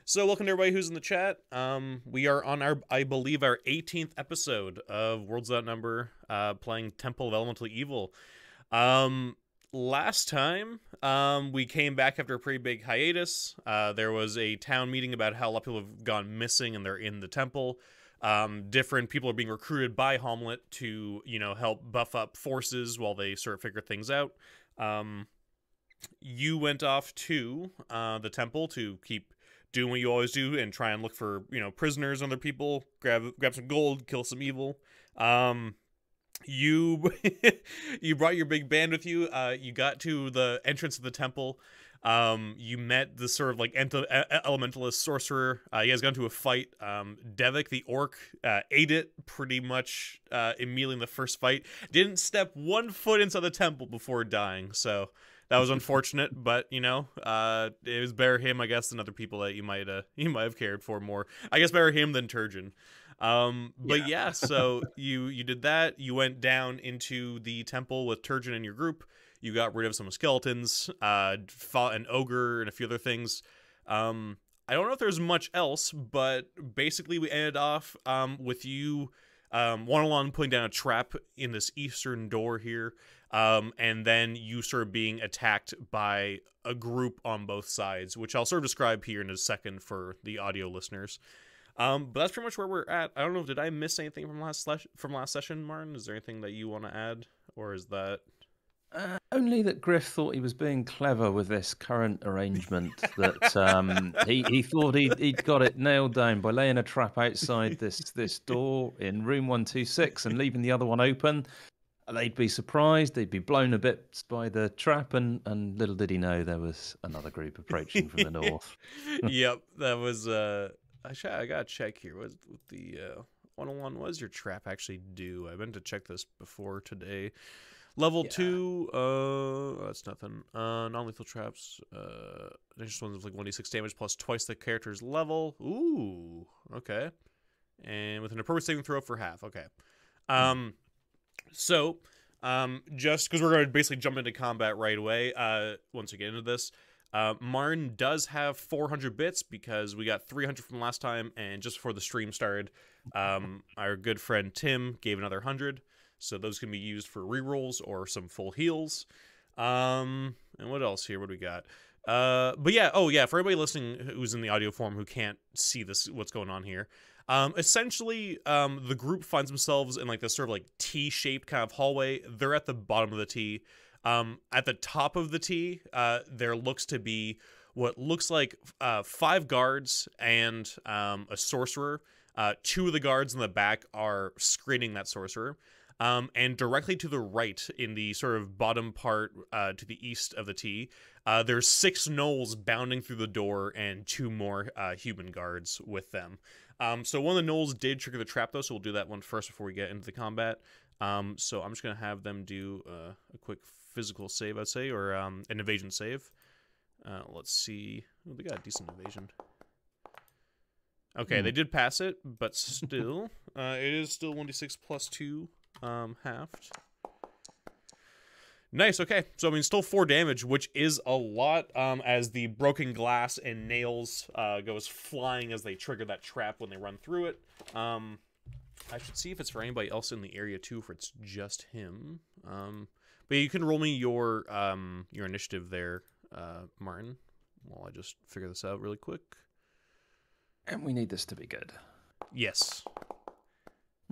So welcome to everybody who's in the chat. We are on our, I believe, our 18th episode of Worlds Without Number, playing Temple of Elemental Evil. Last time, we came back after a pretty big hiatus. There was a town meeting about how a lot of people have gone missing and they're in the temple. Different people are being recruited by Hamlet to, help buff up forces while they sort of figure things out. You went off to the temple to keep doing what you always do and try and look for, prisoners and other people, grab some gold, kill some evil. You you brought your big band with you. You got to the entrance of the temple. You met the sort of like elementalist sorcerer. You guys got into a fight. Devik the orc ate it pretty much immediately in the first fight. Didn't step 1 foot inside the temple before dying, so that was unfortunate, but it was better him, I guess, than other people that you might have cared for more. I guess better him than Turgeon. But yeah, so you did that. You went down into the temple with Turgeon and your group. You got rid of some skeletons, fought an ogre and a few other things. I don't know if there's much else, but basically we ended off with you one-on-one putting down a trap in this eastern door here. And then you sort of being attacked by a group on both sides, which I'll sort of describe here in a second for the audio listeners. But that's pretty much where we're at. I don't know, did I miss anything from last session, Martin? Is there anything that you want to add, or is that... Only that Griff thought he was being clever with this current arrangement, that he thought he'd got it nailed down by laying a trap outside this door in room 126 and leaving the other one open. They'd be surprised, they'd be blown a bit by the trap, and little did he know there was another group approaching from the north. Yep, that was... I gotta check here. What the 101 was your trap actually do? I meant to check this before today. Level 2, that's nothing. Non-lethal traps. Just ones with like 1d6 damage plus twice the character's level. Ooh, okay. And with an appropriate saving throw for half. Okay. So, just because we're going to basically jump into combat right away, once we get into this, Marn does have 400 bits because we got 300 from last time, and just before the stream started, our good friend Tim gave another 100, so those can be used for rerolls or some full heals. And what else here? What do we got? But yeah, for everybody listening who's in the audio form who can't see what's going on here, essentially, the group finds themselves in like this sort of like T-shaped kind of hallway. They're at the bottom of the T. At the top of the T, there looks to be what looks like 5 guards and a sorcerer. 2 of the guards in the back are screening that sorcerer. And directly to the right, in the sort of bottom part to the east of the T, there's 6 gnolls bounding through the door and 2 more human guards with them. So one of the gnolls did trigger the trap, though, so we'll do that one first before we get into the combat. So I'm just going to have them do a quick physical save, I'd say, or an evasion save. Let's see. Oh, they got a decent evasion. Okay, they did pass it, but still, it is still 1d6 plus 2, halved. Nice, okay. So, I mean, still 4 damage, which is a lot, as the broken glass and nails goes flying as they trigger that trap when they run through it. I should see if it's for anybody else in the area, too, if it's just him. But you can roll me your initiative there, Martin, while I just figure this out really quick. And we need this to be good. Yes.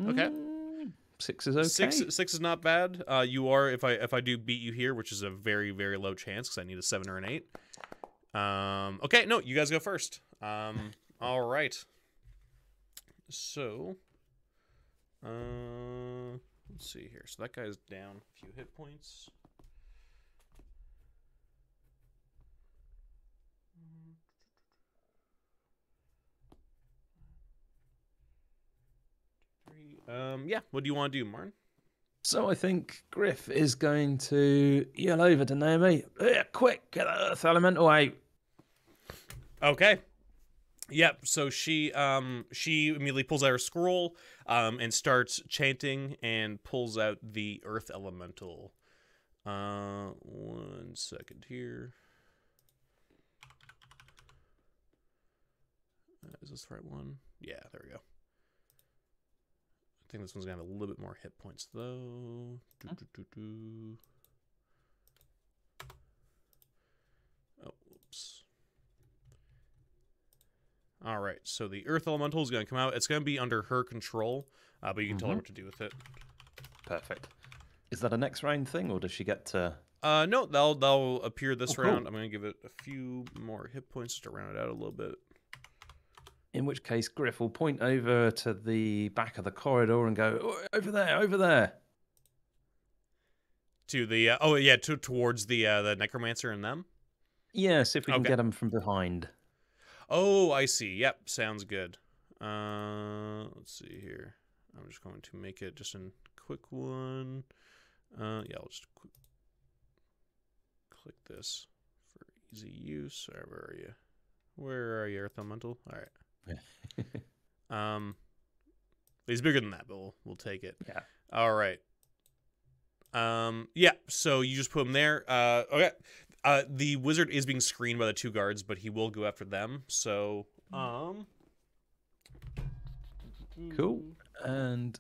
Okay. 6 is okay. 6 is not bad. You are, if I do beat you here, which is a very, very low chance because I need a 7 or an 8. Okay, no, you guys go first. All right. So, let's see here. So that guy's down a few hit points. Yeah, what do you want to do, Martin? So I think Griff is going to yell over to Naomi, quick, get that earth elemental out. Okay. Yep, so she immediately pulls out her scroll and starts chanting and pulls out the earth elemental. 1 second here. this the right one? Yeah, there we go. I think this one's gonna have a little bit more hit points though. Oh, whoops. All right, so the Earth Elemental is gonna come out. It's gonna be under her control, but you can tell her what to do with it. Perfect. Is that a next round thing, or does she get to? No, they'll appear this round. Cool. I'm gonna give it a few more hit points just to round it out a little bit. In which case, Griff will point over to the back of the corridor and go, "Oh, over there, over there." To the towards the necromancer and them. Yeah, see if we can Okay. get them from behind. Oh, I see. Yep, sounds good. Let's see here. I'm just going to make it just a quick one. Yeah, I'll just click this for easy use. All right, where are you? Where are you, Earth Elemental? All right. He's bigger than that, but we'll take it. Yeah. All right. Yeah. So you just put him there. Okay. The wizard is being screened by the 2 guards, but he will go after them. So, Cool. And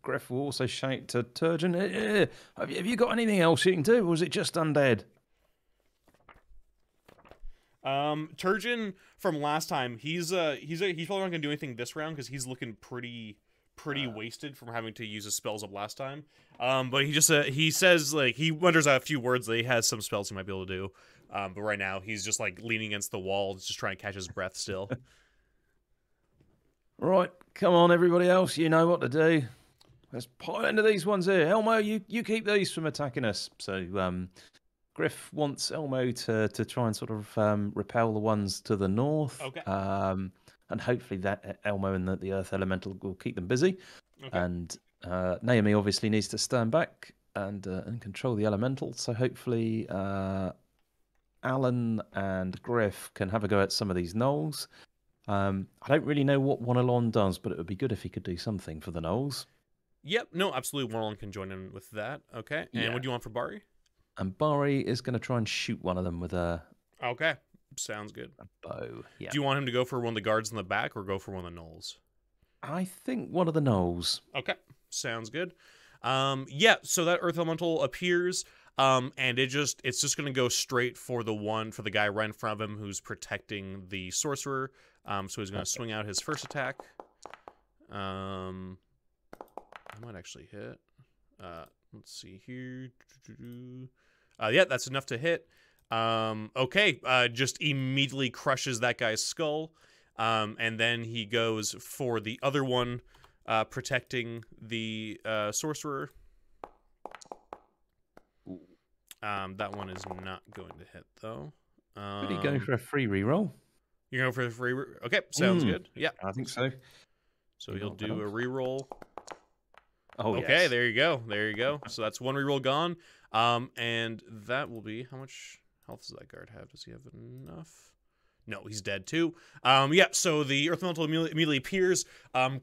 Griff will also shout to Turgeon, have you got anything else you can do, or was it just undead? Turgeon from last time, he's probably not gonna do anything this round because he's looking pretty wasted from having to use his spells up last time. But he just he says, like, he wonders a few words that he has some spells he might be able to do. But right now he's just like leaning against the wall, just trying to catch his breath still. Right, come on, everybody else, you know what to do. Let's pile into these ones here. Elmo, you keep these from attacking us. So, Griff wants Elmo to try and sort of repel the ones to the north. Okay. And hopefully that Elmo and the Earth Elemental will keep them busy. Okay. And Naomi obviously needs to stand back and control the Elemental. So hopefully Alan and Griff can have a go at some of these gnolls. I don't really know what Wanalon does, but it would be good if he could do something for the gnolls. Yep. No, absolutely. Wanalon can join in with that. Okay. And what do you want for Bari? And Bari is going to try and shoot one of them with a Okay. Sounds good. bow. Yeah. Do you want him to go for one of the guards in the back or go for one of the gnolls? I think one of the gnolls. Okay. Sounds good. Yeah, so that Earth Elemental appears, and it's just gonna go straight for the guy right in front of him who's protecting the sorcerer. So he's gonna swing out his first attack. I might actually hit. Let's see here. Yeah, that's enough to hit. Okay, just immediately crushes that guy's skull. And then he goes for the other one, protecting the sorcerer. That one is not going to hit, though. Could he go for a free reroll? You're going for a free Okay, sounds good. Yeah. I think so. So he'll do a reroll. Oh, okay, yes. there you go. There you go. So that's one reroll gone. And that will be, how much health does that guard have? Does he have enough? No, he's dead too. Yeah, so the Earth Elemental immediately appears,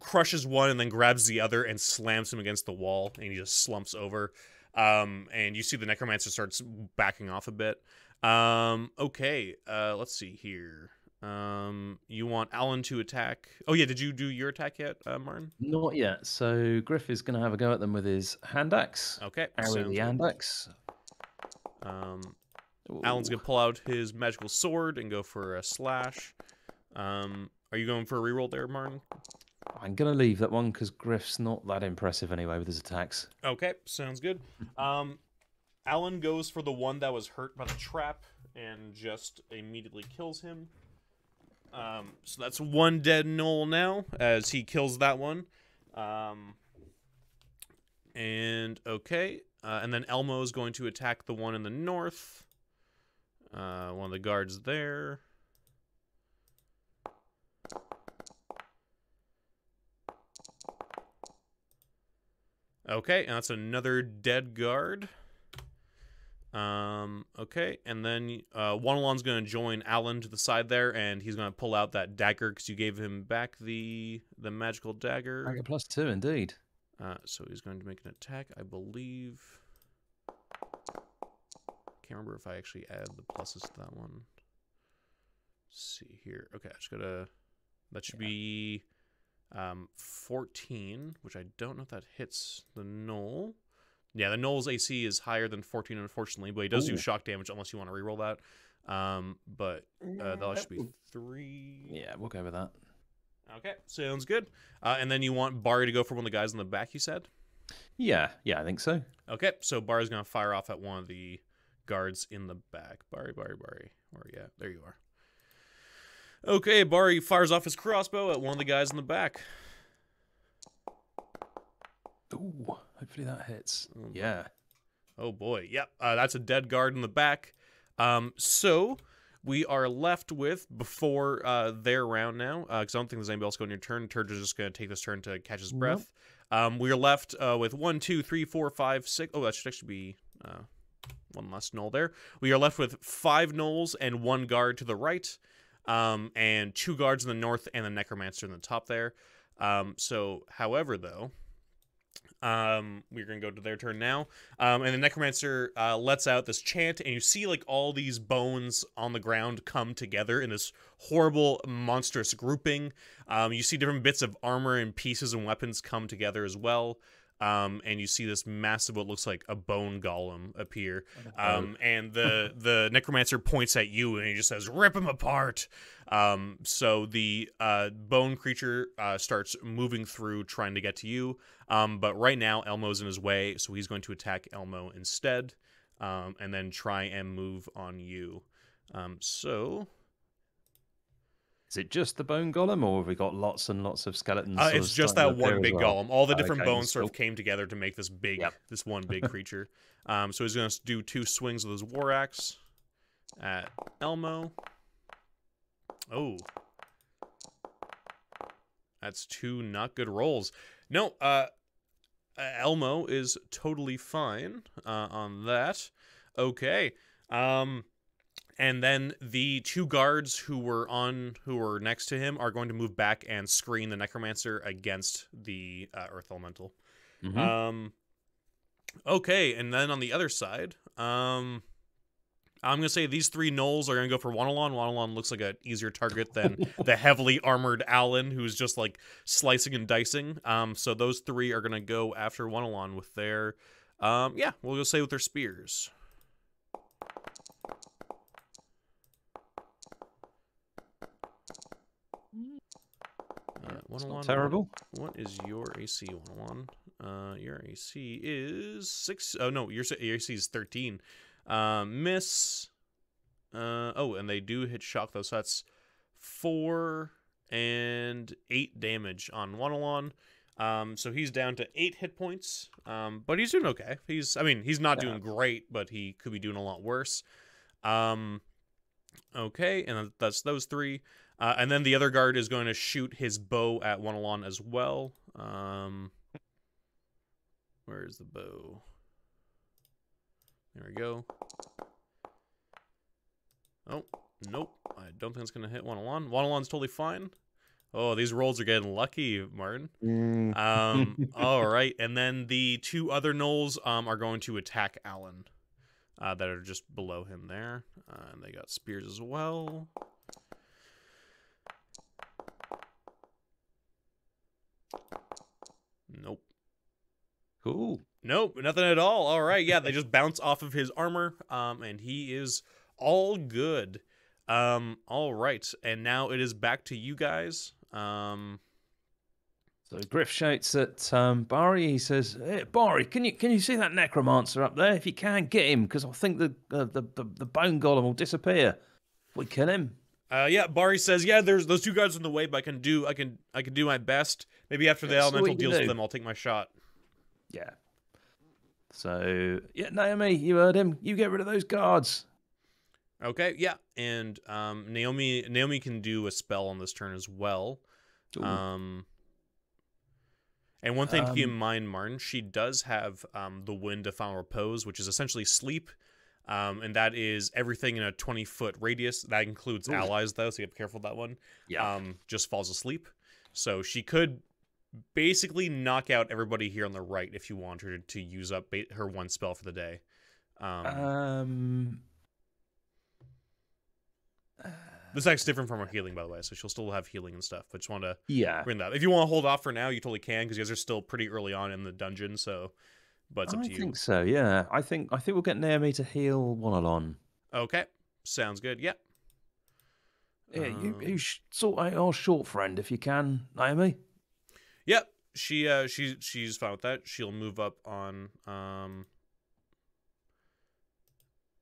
crushes one, and then grabs the other and slams him against the wall, and he just slumps over. And you see the Necromancer starts backing off a bit. Okay, let's see here. You want Alan to attack. Oh yeah, did you do your attack yet, Martin? Not yet. So Griff is going to have a go at them with his hand axe. Okay, Arrow the hand axe. Alan's gonna pull out his magical sword and go for a slash. Are you going for a reroll there, Martin? I'm going to leave that one because Griff's not that impressive anyway with his attacks. Okay, sounds good. Alan goes for the one that was hurt by the trap and just immediately kills him. So that's one dead gnoll now as he kills that one. And okay, and then Elmo's going to attack the one in the north. One of the guards there. Okay, and that's another dead guard. Okay, and then Wanalon's going to join Alan to the side there, and he's going to pull out that dagger because you gave him back the magical dagger. Dagger +2, indeed. So he's going to make an attack, I believe. Can't remember if I actually add the pluses to that one. Let's see here. Okay, I just gotta That should be 14, which I don't know if that hits the Knoll. Yeah, the Knoll's AC is higher than 14, unfortunately, but he does do shock damage unless you want to reroll that. But that should be 3. Yeah, we'll go with that. Okay, sounds good. And then you want Barry to go for one of the guys in the back, you said? Yeah, I think so. Okay, so Barry's going to fire off at one of the guards in the back. Barry. Where are you at? There you are. Okay, Barry fires off his crossbow at one of the guys in the back. Ooh, hopefully that hits. Yeah. Oh boy, yep. That's a dead guard in the back. So we are left with, before their round now, because I don't think there's anybody else going your turn. Turge is just going to take this turn to catch his breath. We are left with 1, 2, 3, 4, 5, 6. Oh, that should actually be one less Knoll there. We are left with 5 Knolls and 1 guard to the right, and 2 guards in the north and the Necromancer in the top there. However, though, we're going to go to their turn now. And the Necromancer lets out this chant, and you see like all these bones on the ground come together in this horrible, monstrous grouping. You see different bits of armor and pieces and weapons come together as well. And you see this massive, what looks like a bone golem appear. And the Necromancer points at you and he just says, "Rip him apart." So the bone creature starts moving through, trying to get to you. But right now, Elmo's in his way, so he's going to attack Elmo instead, and then try and move on you. Is it just the bone golem, or have we got lots and lots of skeletons? It's just that one big golem. All the different bones so sort of came together to make this this one big creature. So he's going to do 2 swings with his war axe at Elmo. Oh, that's 2 not good rolls. No, Elmo is totally fine on that. Okay. And then the 2 guards who were next to him are going to move back and screen the Necromancer against the Earth Elemental. Okay, and then on the other side, I'm going to say these 3 Knolls are going to go for Wanalon. Wanalon looks like an easier target than the heavily armored Alan, who's just like slicing and dicing. So those 3 are going to go after Wanalon with their, we'll go say with their spears. It's not terrible. What is your AC, 101? Your AC is 6. Oh no, your AC is 13. Miss. And they do hit shock though, so that's 4 and 8 damage on Wanalon. So he's down to 8 hit points. But he's doing okay. He's not doing great, but he could be doing a lot worse. Okay, and that's those 3. And then the other guard is going to shoot his bow at Wanalon as well. Where's the bow? There we go. Oh, nope. I don't think it's going to hit Wanalon. Wanalon's totally fine. Oh, these rolls are getting lucky, Martin. All right, and then the 2 other Knolls are going to attack Alan that are just below him there. And they got spears as well. Nope. Cool. Nope, nothing at all. All right, yeah, they just bounce off of his armor, and he is all good. All right, and now it is back to you guys. So Griff shouts at Barry. He says, "Hey, Barry, can you see that necromancer up there? If you can, get him, because I think the bone golem will disappear if we kill him." Yeah, Barry says, "Yeah, there's those 2 guards in the way, but I can do my best. Maybe after the elemental deals with them, I'll take my shot." Yeah. So yeah, Naomi, you heard him. You get rid of those guards. Okay, yeah, and Naomi can do a spell on this turn as well. Ooh. And one thing to keep in mind, Martin, she does have the Wind of Final Repose, which is essentially sleep, and that is everything in a 20-foot radius. That includes allies, though, so you have to be careful with that one. Yeah. Just falls asleep. So she could basically knock out everybody here on the right if you want her to use up her 1 spell for the day. This attack's different from her healing, by the way, so she'll still have healing and stuff. But just want to bring that up. If you want to hold off for now, you totally can, because you guys are still pretty early on in the dungeon. So, but it's up to you. I think so. Yeah, I think we'll get Naomi to heal Wanalon. Okay, sounds good. Yeah. Yeah, you sort out our short friend if you can, Naomi. Yep. She's fine with that. She'll move up on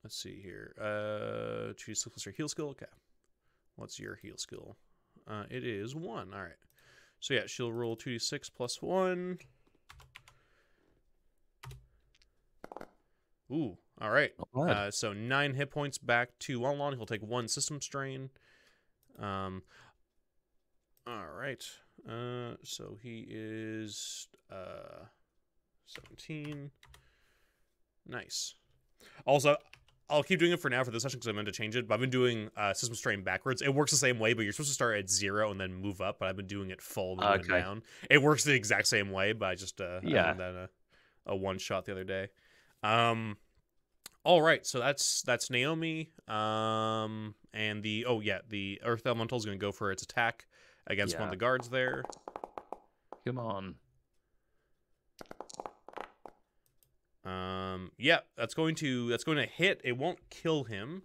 let's see here. Choose her heal skill. Okay. What's your heal skill? It is 1. All right. So yeah, she'll roll 2d6 plus 1. Ooh. All right. So 9 hit points back to Wanalon. He'll take 1 system strain. All right. So he is 17. Nice. Also, I'll keep doing it for now for this session because I'm going to change it. But I've been doing system strain backwards. It works the same way, but you're supposed to start at 0 and then move up. But I've been doing it full and moving down. It works the exact same way, but I just I did that a one shot the other day. All right, so that's Naomi. And the Earth Elemental is going to go for its attack against one of the guards there. Come on. Yeah, that's going to hit. It won't kill him.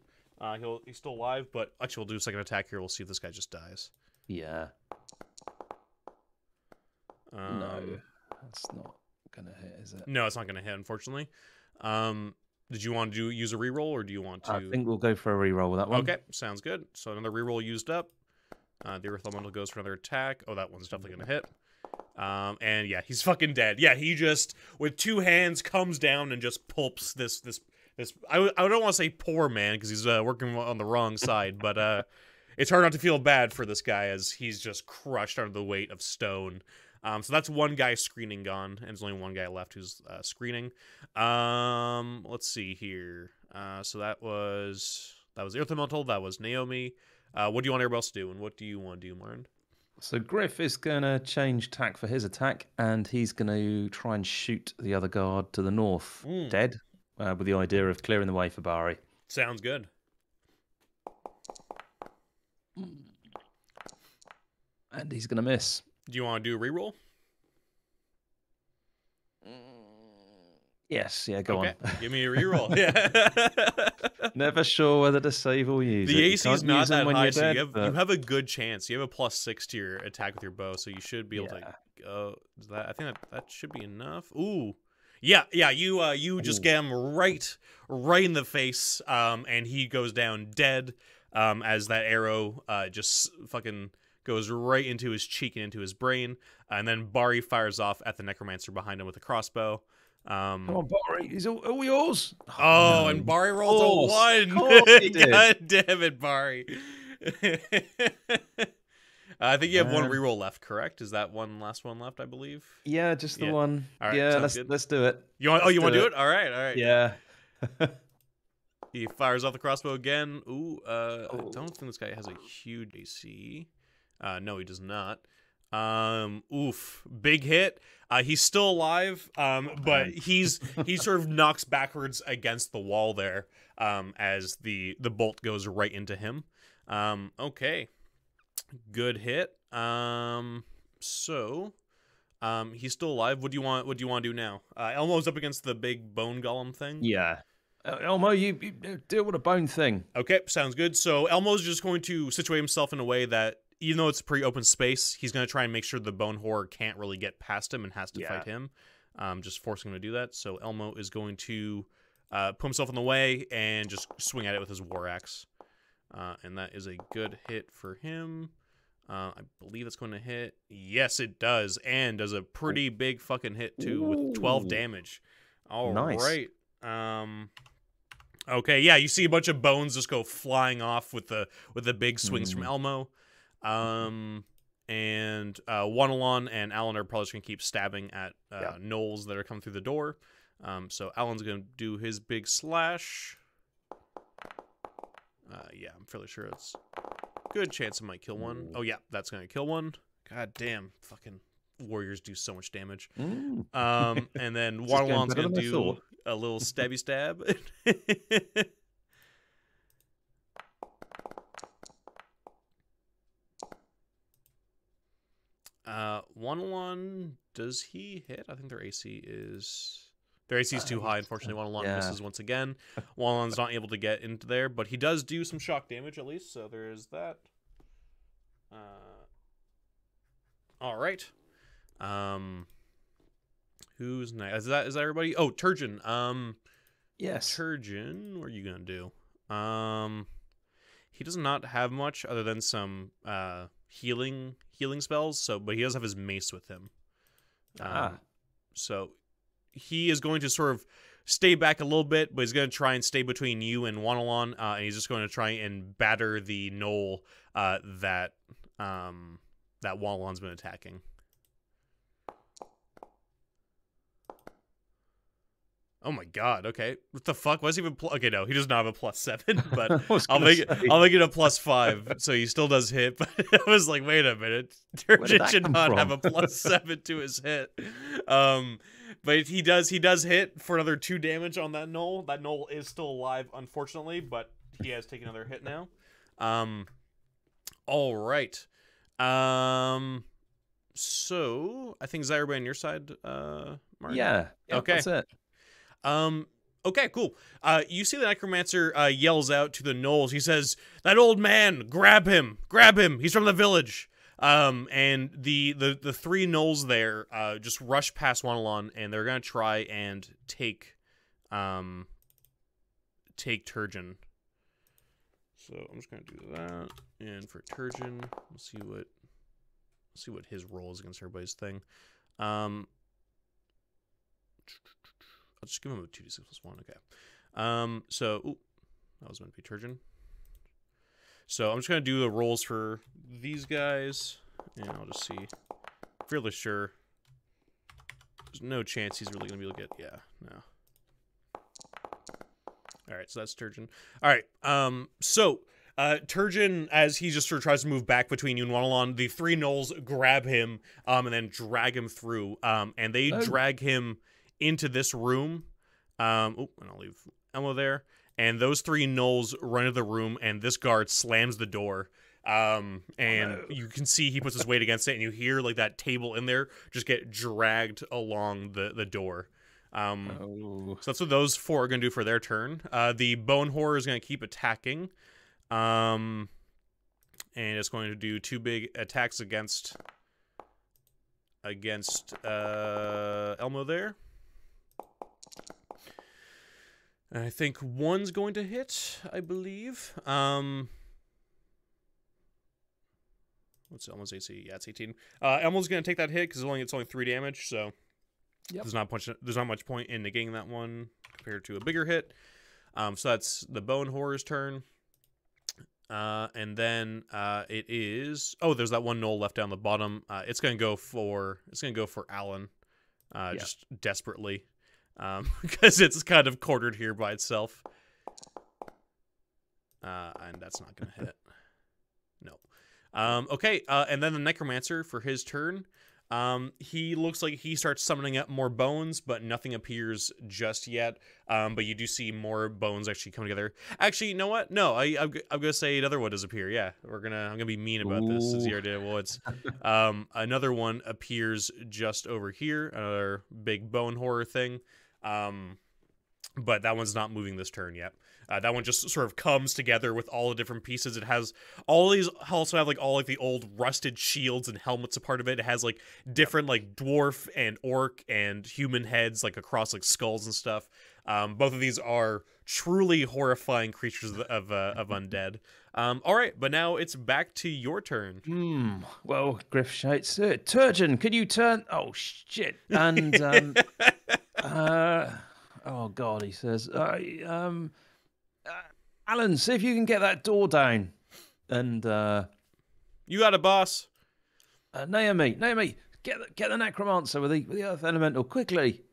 He's still alive, but actually we'll do a second attack here. We'll see if this guy just dies. Yeah. No, that's not gonna hit, is it? No, it's not gonna hit, unfortunately. Did you want to use a reroll, or do you want to? I think we'll go for a reroll with that one. Okay, sounds good. So another reroll used up. The Earth Elemental goes for another attack. Oh, that one's definitely gonna hit. And yeah, he's fucking dead. Yeah, he just with 2 hands comes down and just pulps this. I don't want to say poor man because he's working on the wrong side, but it's hard not to feel bad for this guy as he's just crushed under the weight of stone. So that's one guy screening gone, and there's only one guy left who's screening. Let's see here. So that was the Earth Elemental. That was Naomi. What do you want everybody else to do, and what do you want to do, Martin? So Griff is going to change tack for his attack, and he's going to try and shoot the other guard to the north, dead, with the idea of clearing the way for Bari. Sounds good. And he's going to miss. Do you want to do a reroll? Yes, yeah, go on. Give me a reroll. Yeah. Never sure whether to save or use the it. AC is not that high, so you have a good chance. You have a +6 to your attack with your bow, so you should be able to go. I think that should be enough. Ooh. Yeah, you just get him right in the face, and he goes down dead, as that arrow just fucking goes right into his cheek and into his brain, and then Bari fires off at the necromancer behind him with a crossbow. Come on, Bari, he's all yours. Oh, no. And Bari rolls a 1. God damn it, Bari. I think you have one reroll left, correct? Is that last one left, I believe? Yeah, just the one. All right, yeah, let's do it. You want to do it? All right. Yeah. He fires off the crossbow again. Ooh, I don't think this guy has a huge AC. No, he does not. Oof, big hit. He's still alive, but he sort of knocks backwards against the wall there, as the bolt goes right into him. Okay, good hit. So, he's still alive. What do you want to do now? Elmo's up against the big bone golem thing. Yeah. Elmo, you deal with a bone thing. Okay, sounds good. So Elmo's just going to situate himself in a way that, even though it's a pretty open space, he's going to try and make sure the bone horror can't really get past him and has to fight him, just forcing him to do that. So Elmo is going to put himself in the way and just swing at it with his war axe. And that is a good hit for him. I believe it's going to hit. Yes, it does. And does a pretty big fucking hit, too, with 12 damage. All right. Okay, yeah, you see a bunch of bones just go flying off with the big swings from Elmo. And Wanalon and Alan are probably just going to keep stabbing at gnolls that are coming through the door. So Alan's going to do his big slash. Yeah, I'm fairly sure it's a good chance it might kill one. Oh, yeah, that's going to kill one. God damn, fucking warriors do so much damage. And then Wanalon's going to do a little stabby stab. 1-1, does he hit? I think their AC is too high. Unfortunately, 1-1 misses once again. 1-1's not able to get into there, but he does do some shock damage at least, so there is that. All right. Who's next? Is that everybody? Oh, Turgeon. Yes. Turgeon, what are you gonna do? He does not have much other than some healing spells. But he does have his mace with him. So he is going to sort of stay back a little bit, but he's going to try and stay between you and Wanalon, and he's just going to try and batter the knoll that Wanalon's been attacking. Oh my god, okay. What the fuck? What's even okay, no, he does not have a +7, but I'll make it a +5, so he still does hit, but I was like, wait a minute. Turgeon should not have a +7 to his hit. But he does hit for another 2 damage on that knoll. That knoll is still alive, unfortunately, but he has taken another hit now. All right. So I think is that everybody on your side, Martin? Yeah. Okay. That's it. Okay, cool. You see the necromancer yells out to the gnolls. He says, "That old man, grab him! Grab him! He's from the village." And the 3 gnolls there just rush past Wanalon, and they're gonna try and take Turgeon. So I'm just gonna do that. And for Turgeon, we'll see what his roll is against everybody's thing. I'll just give him a 2d6 + 1. Okay. So that was meant to be Turgeon. So I'm just gonna do the rolls for these guys, and I'll just see. Fairly sure. There's no chance he's really gonna be able to get. Yeah, no. All right, so that's Turgeon. All right. So Turgeon, as he just sort of tries to move back between you and Wanalon, the 3 gnolls grab him and then drag him through. And they drag him into this room. And I'll leave Elmo there. And those 3 gnolls run into the room, and this guard slams the door. And you can see he puts his weight against it, and you hear like that table in there just get dragged along the door. So that's what those 4 are going to do for their turn. The Bone Horror is going to keep attacking. And it's going to do 2 big attacks against Elmo there. And I think 1's going to hit, I believe. What's Elmo's AC? Yeah, it's 18. Elmo's going to take that hit because it's only 3 damage, so there's not much point in negating that one compared to a bigger hit. So that's the Bone Horror's turn. And then it is there's that 1 gnoll left down the bottom. It's gonna go for Alan, just desperately. Because it's kind of cornered here by itself. And that's not going to hit. No. Okay, and then the Necromancer for his turn. He looks like he starts summoning up more bones, but nothing appears just yet. But you do see more bones actually come together. Actually, you know what? No, I'm gonna say another one does appear. Yeah, I'm gonna be mean about this since you already did. Well, it's another one appears just over here. Another big bone horror thing. But that one's not moving this turn yet. That one just sort of comes together with all the different pieces. It has all these, also have like all like the old rusted shields and helmets a part of it. It has like different like dwarf and orc and human heads like across like skulls and stuff. Both of these are truly horrifying creatures of undead. All right, but now it's back to your turn. Well, Griff shouts, Turgeon, could you turn? Oh shit! And oh god, he says, Alan, see if you can get that door down. And you got it, boss. Naomi, get the necromancer with the earth elemental quickly.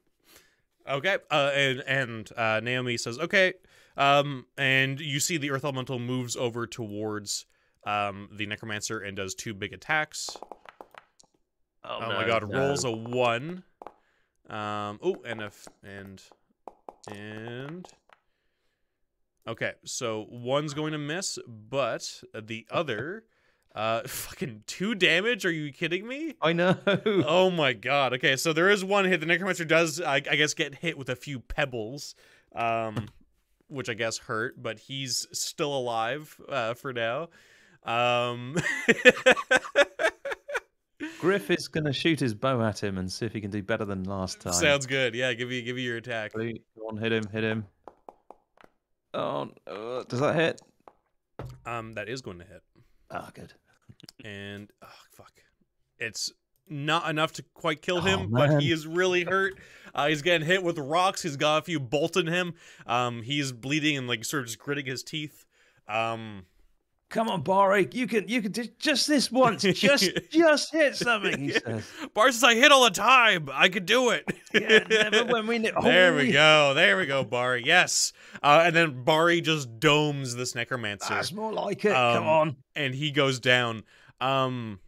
Okay, and Naomi says, okay. And you see the earth elemental moves over towards the necromancer and does 2 big attacks. Oh no, my god, rolls a 1. And okay, so 1's going to miss, but the other Fucking 2 damage? Are you kidding me? I know. Oh my god. Okay, so there is one hit. The Necromancer does, I guess, get hit with a few pebbles, which I guess hurt, but he's still alive for now. Griff is going to shoot his bow at him and see if he can do better than last time. Sounds good. Yeah, give me your attack. Go on, hit him. Oh, does that hit? That is going to hit. Ah, good. And oh fuck, it's not enough to quite kill him, man. but he is really hurt. He's getting hit with rocks. He's got a few bolts in him. He's bleeding and like sort of just gritting his teeth. Come on, Barry, you can do just this once. Just hit something, he says. Bar says, I hit all the time. I could do it. Yeah, never when we need. There we go, Barry. Yes. And then Barry just domes this Necromancer. That's more like it. Come on. And he goes down. And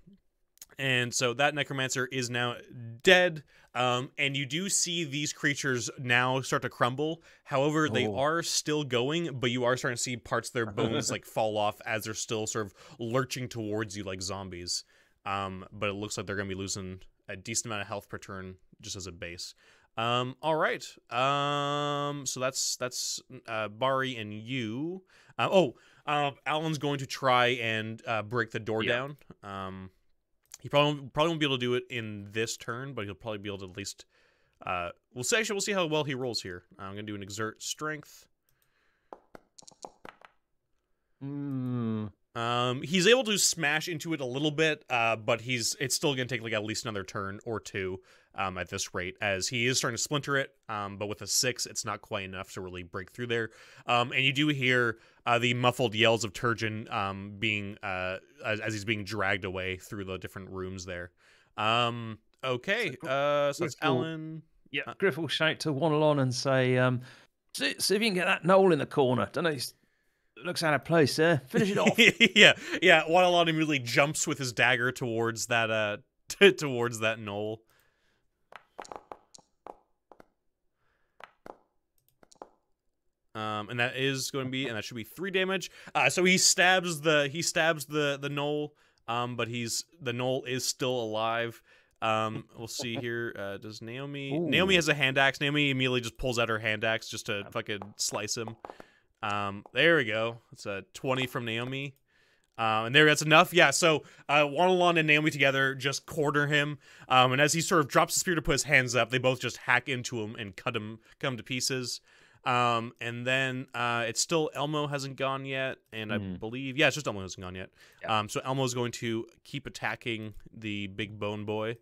so that Necromancer is now dead. And you do see these creatures now start to crumble. However, they are still going, but you are starting to see parts of their bones like fall off as they're still sort of lurching towards you like zombies. But it looks like they're going to be losing a decent amount of health per turn just as a base. All right. So that's Bari and you. Alan's going to try and break the door down. He probably won't be able to do it in this turn, but he'll probably be able to at least. We'll see how well he rolls here. I'm gonna do an exert strength. He's able to smash into it a little bit, but it's still gonna take like at least another turn or two at this rate, as he is starting to splinter it. But with a 6, it's not quite enough to really break through there. And you do hear the muffled yells of Turgeon being as he's being dragged away through the different rooms there. Okay, so that's Alan. Yeah, Griff will shout to Wanalon and say, see if you can get that knoll in the corner. Don't know, he looks out of place there. Finish it off. yeah. Wanalon immediately jumps with his dagger towards that towards that knoll. And that is going to be, and that should be 3 damage. So he stabs the knoll, but the knoll is still alive. We'll see here. Does Naomi? Ooh. Naomi has a hand axe. Naomi immediately just pulls out her hand axe just to fucking slice him. There we go. It's a 20 from Naomi. And that's enough. Yeah, so Wanalon and Naomi together just corner him. And as he sort of drops the spear to put his hands up, they both just hack into him and cut him to pieces. And then it's still Elmo hasn't gone yet, and I believe it's just Elmo hasn't gone yet. Yeah. So Elmo's going to keep attacking the big bone boy.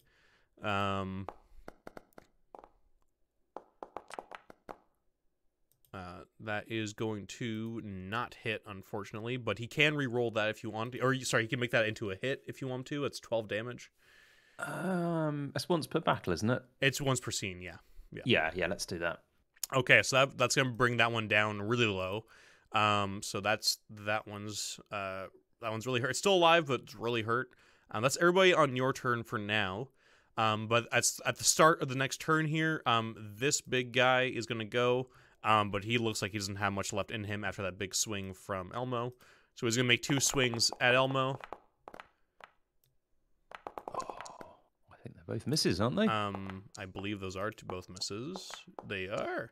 That is going to not hit, unfortunately, but he can re-roll that if you want to. Or, sorry, he can make that into a hit if you want to. It's 12 damage. That's once per battle, isn't it? It's once per scene, yeah. Yeah, let's do that. Okay, so that's going to bring that one down really low. So that one's really hurt. It's still alive, but it's really hurt. That's everybody on your turn for now. But at the start of the next turn here, this big guy is going to go. But he looks like he doesn't have much left in him after that big swing from Elmo. So he's going to make 2 swings at Elmo. Oh, I think they're both misses, aren't they? I believe those are both misses. They are.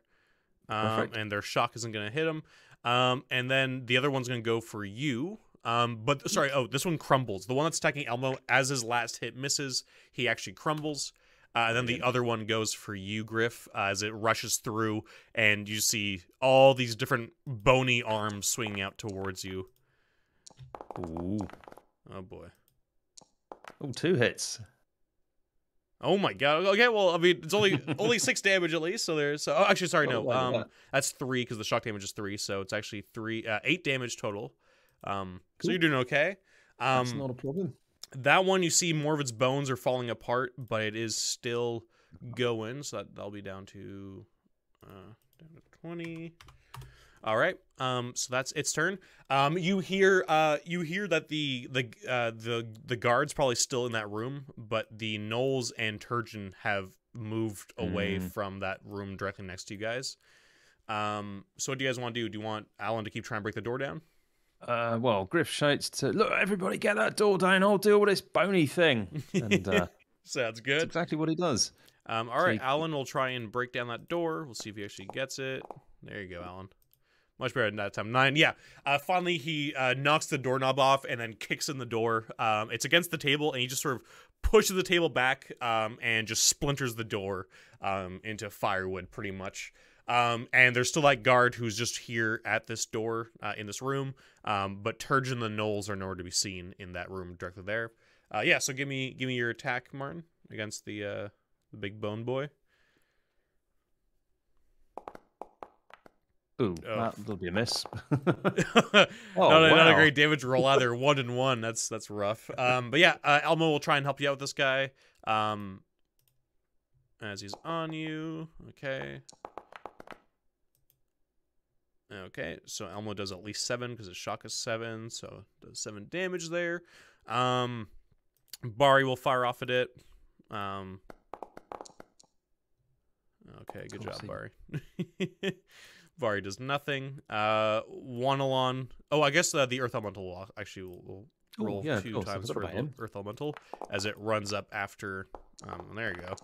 Perfect. And their shock isn't going to hit him. And then the other one's going to go for you. But sorry, this one crumbles. The one that's attacking Elmo, as his last hit misses, he actually crumbles. And then the other one goes for you, Griff, as it rushes through, and you see all these different bony arms swinging out towards you. Ooh. Oh, boy. Oh, 2 hits. Oh, my God. Okay, well, I mean, it's only 6 damage at least, so there's... Oh, actually, sorry, no. That's 3, because the shock damage is 3, so it's actually 8 damage total. Cool. So you're doing okay. That's not a problem. That one, you see more of its bones are falling apart, but it is still going. So that'll be down to 20. All right. So that's its turn. You hear that the guard's probably still in that room, but the gnolls and Turgeon have moved away from that room directly next to you guys. So what do you guys want to do? Do you want Alan to keep trying to break the door down? Well, Griff shouts to, look, everybody get that door down. I'll deal with this bony thing. And Sounds that's good. exactly what he does. All right, Alan will try and break down that door. We'll see if he actually gets it. There you go, Alan. Much better than that time. 9. Yeah. Finally, he knocks the doorknob off and then kicks in the door. It's against the table, and he just sort of pushes the table back and just splinters the door into firewood, pretty much. And there's still that guard who's just here at this door in this room. But Turgeon and the Knolls are nowhere to be seen in that room directly there. Yeah. So give me your attack, Martin, against the big bone boy. Ooh, that'll be a miss. Not a great damage roll either. 1 and 1. That's rough. But yeah, Elmo will try and help you out with this guy. As he's on you. Okay. Okay, so Elmo does at least 7 because his shock is 7, so does 7 damage there. Bari will fire off at it. Okay, good job, Bari. Bari does nothing. Wanalon. Oh, I guess the Earth Elemental will actually will roll 2 times for the Earth Elemental as it runs up after. There you go.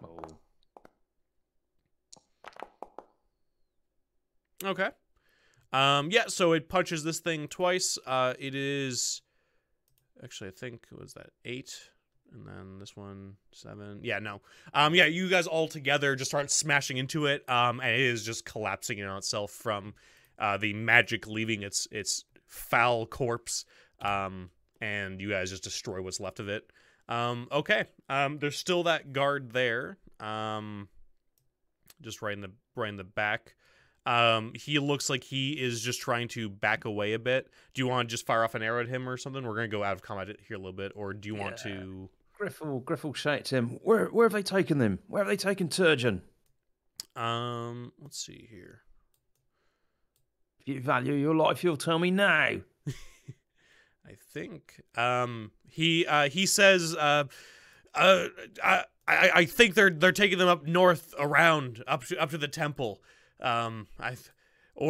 Oh. Okay. Yeah, so it punches this thing twice. It is actually, I think, was that 8? And then this one, 7. Yeah, no. Yeah, you guys all together just start smashing into it. And it is just collapsing in on itself from the magic leaving its foul corpse. And you guys just destroy what's left of it. Okay. There's still that guard there. Just right in the back. He looks like he is just trying to back away a bit. Do you want to just fire off an arrow at him or something? We're going to go out of combat here a little bit. Or do you want to... Griff will shout to him, where have they taken them? Where have they taken Turgeon? Let's see here. If you value your life, you'll tell me now. I think he says I think they're taking them up north around up to the temple. Or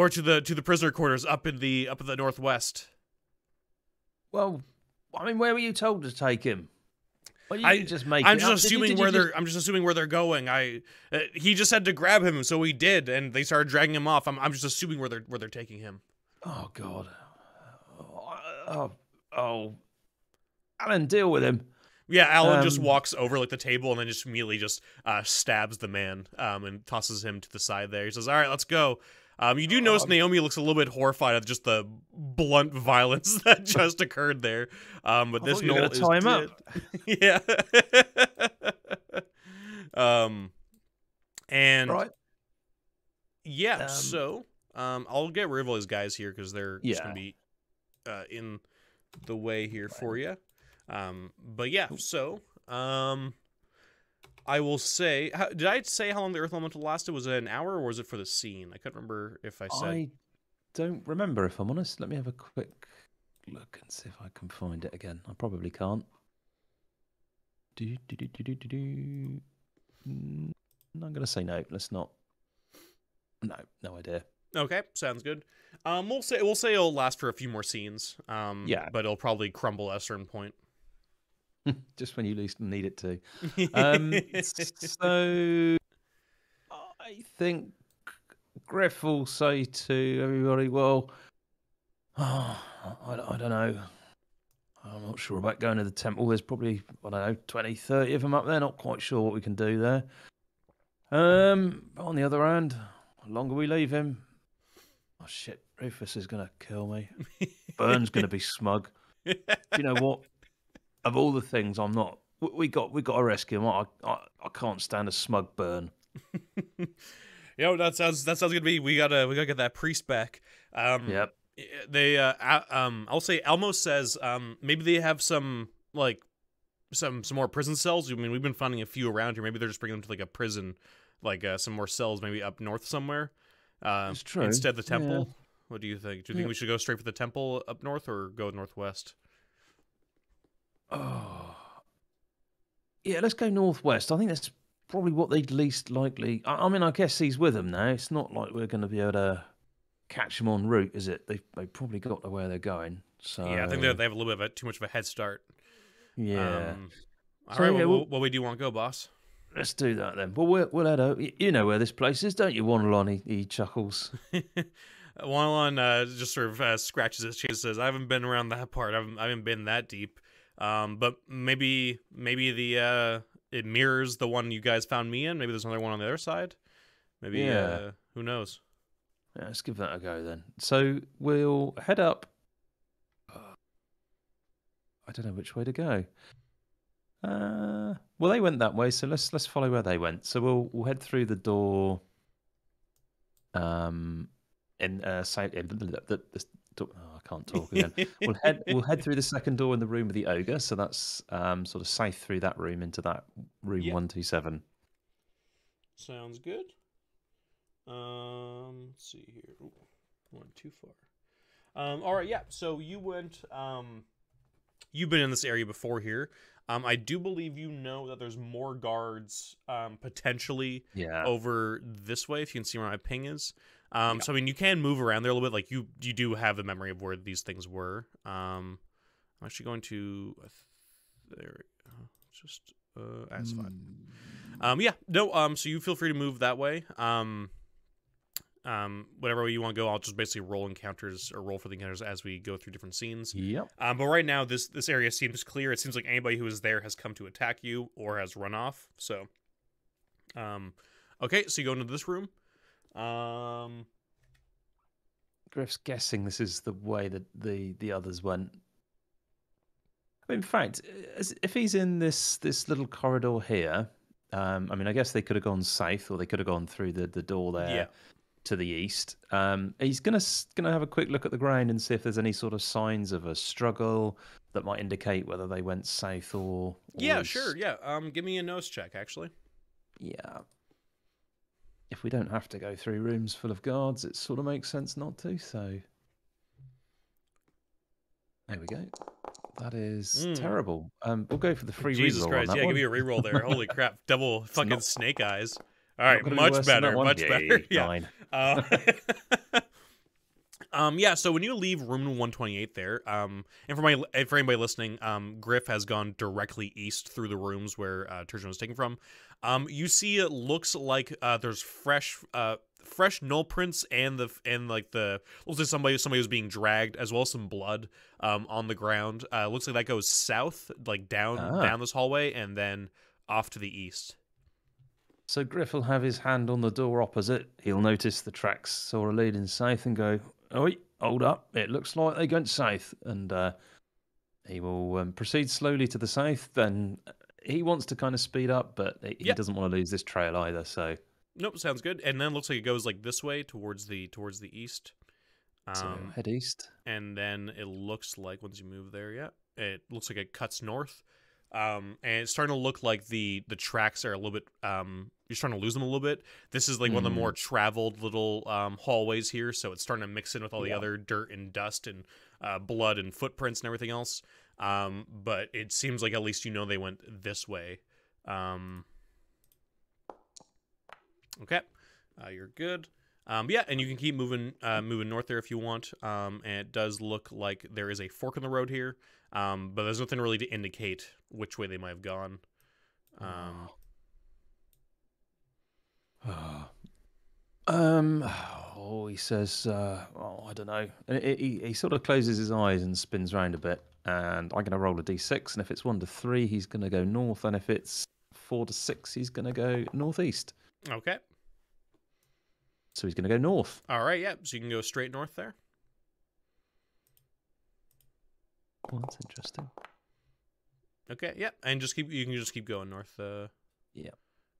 to the prisoner quarters up in the northwest. Well, I mean, where were you told to take him? Well, I'm just assuming where they're going. He just said to grab him, so we did, and they started dragging him off. I'm just assuming where they're taking him. Oh God. Oh. Alan, deal with him. Yeah, Alan just walks over like the table and then just immediately just stabs the man and tosses him to the side there. He says, "All right, let's go." You do notice Naomi looks a little bit horrified at just the blunt violence that just occurred there. But this Knoll is tie him up. Yeah. And right. Yeah, so I'll get rid of all these guys here because they're just gonna be in the way here for you. But yeah, so I will say, did I say how long the Earth Elemental lasted? Was it an hour or was it for the scene? I couldn't remember if I said. I don't remember, if I'm honest. Let me have a quick look and see if I can find it again. I probably can't. I'm going to say no. Let's not. No idea. Okay, sounds good. We'll say it'll last for a few more scenes. Yeah, but it'll probably crumble at a certain point. Just when you least need it to. So I think Griff will say to everybody, well, I don't know. I'm not sure about going to the temple. There's probably, 20, 30 of them up there. Not quite sure what we can do there. But on the other hand, the longer we leave him, oh shit, Rufus is going to kill me. Burn's going to be smug. Do you know what? Of all the things, I'm not. We got to rescue him. I can't stand a smug Burn. That sounds good to me. We gotta get that priest back. Yep. They I'll say Elmo says maybe they have some more prison cells. I mean, we've been finding a few around here. Maybe they're just bringing them to like a prison, some more cells, maybe up north somewhere. It's true. Instead of the temple. Yeah. What do you think? Do you think we should go straight for the temple up north or go northwest? Oh, yeah. Let's go northwest. I think that's probably what they'd least likely. I mean, I guess he's with them now. It's not like we're going to be able to catch them en route, is it? They probably got to where they're going. So Yeah, I think they have a little bit of too much of a head start. yeah. All So right, yeah, what way do you want to go, boss? let's do that then. But we'll head out. You know where this place is, don't you, Wanalon? He chuckles. Wanalon just sort of scratches his chin and says, I haven't been around that part. I haven't been that deep. But maybe the it mirrors the one you guys found me in. Maybe there's another one on the other side. Maybe Yeah. who knows? Yeah, let's give that a go then. So we'll head up. I don't know which way to go. Well, they went that way, so let's follow where they went. So we'll head through the door. I can't talk again. We'll head through the second door in the room with the ogre. So that's sort of safe through that room into that room 127. Sounds good. Let's see here. Ooh, went too far. All right, yeah. So you went. You've been in this area before here. I do believe you know that there's more guards potentially over this way, if you can see where my ping is. So, I mean, you can move around there a little bit. Like, you do have a memory of where these things were. I'm actually going to... there we go. Just... that's fine. Yeah, no, so you feel free to move that way. Whatever way you want to go, I'll just basically roll encounters or roll for the encounters as we go through different scenes. Yep. But right now, this area seems clear. It seems like anybody who is there has come to attack you or has run off. So, okay, so you go into this room. Griff's guessing this is the way that the others went. In fact, if he's in this little corridor here, I mean, I guess they could have gone south or they could have gone through the door there to the east. He's gonna have a quick look at the ground and see if there's any sort of signs of a struggle that might indicate whether they went south or yeah, sure, yeah. Give me a nose check, actually. Yeah. If we don't have to go through rooms full of guards, it sort of makes sense not to. So there we go. That is terrible. We'll go for the free Jesus reroll Christ, on that yeah, one. give me a reroll there. Holy crap, double fucking not, snake eyes. All right, much better, Yeah. Yeah, so when you leave room 128 there, and for anybody listening, Griff has gone directly east through the rooms where Turgeon was taken from. You see it looks like there's fresh null prints and looks like somebody was being dragged, as well as some blood on the ground. Looks like that goes south, like down this hallway, and then off to the east. So Griff will have his hand on the door opposite. He'll notice the tracks sort of leading south and go, "Oi, hold up! It looks like they went south." And he will proceed slowly to the south. Then he wants to kind of speed up, but he doesn't want to lose this trail either. So nope, sounds good. And then it looks like it goes like this way towards the east. So head east, and then it looks like once you move there, it looks like it cuts north. And it's starting to look like the tracks are a little bit you're starting to lose them a little bit. This is like one of the more traveled little hallways here, so it's starting to mix in with all the other dirt and dust and blood and footprints and everything else. But it seems like at least you know they went this way. Okay, you're good. Yeah, and you can keep moving north there if you want. And it does look like there is a fork in the road here. But there's nothing really to indicate which way they might have gone. He says, I don't know. He sort of closes his eyes and spins around a bit. And I'm going to roll a d6. And if it's 1 to 3, he's going to go north. And if it's 4 to 6, he's going to go northeast. Okay. So he's going to go north. All right, yeah. So you can go straight north there. Well, that's interesting. Okay, yeah, and you can just keep going north.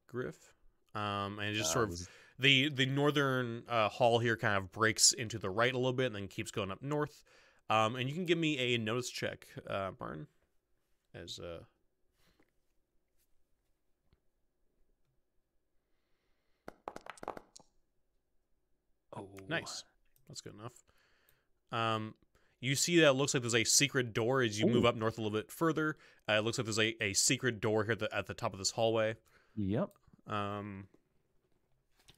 Griff, and just sort of the northern hall here kind of breaks into the right a little bit, and then keeps going up north. And you can give me a notice check, Martin, as nice. That's good enough. You see that it looks like there's a secret door as you move up north a little bit further. It looks like there's a secret door here at the top of this hallway. Yep.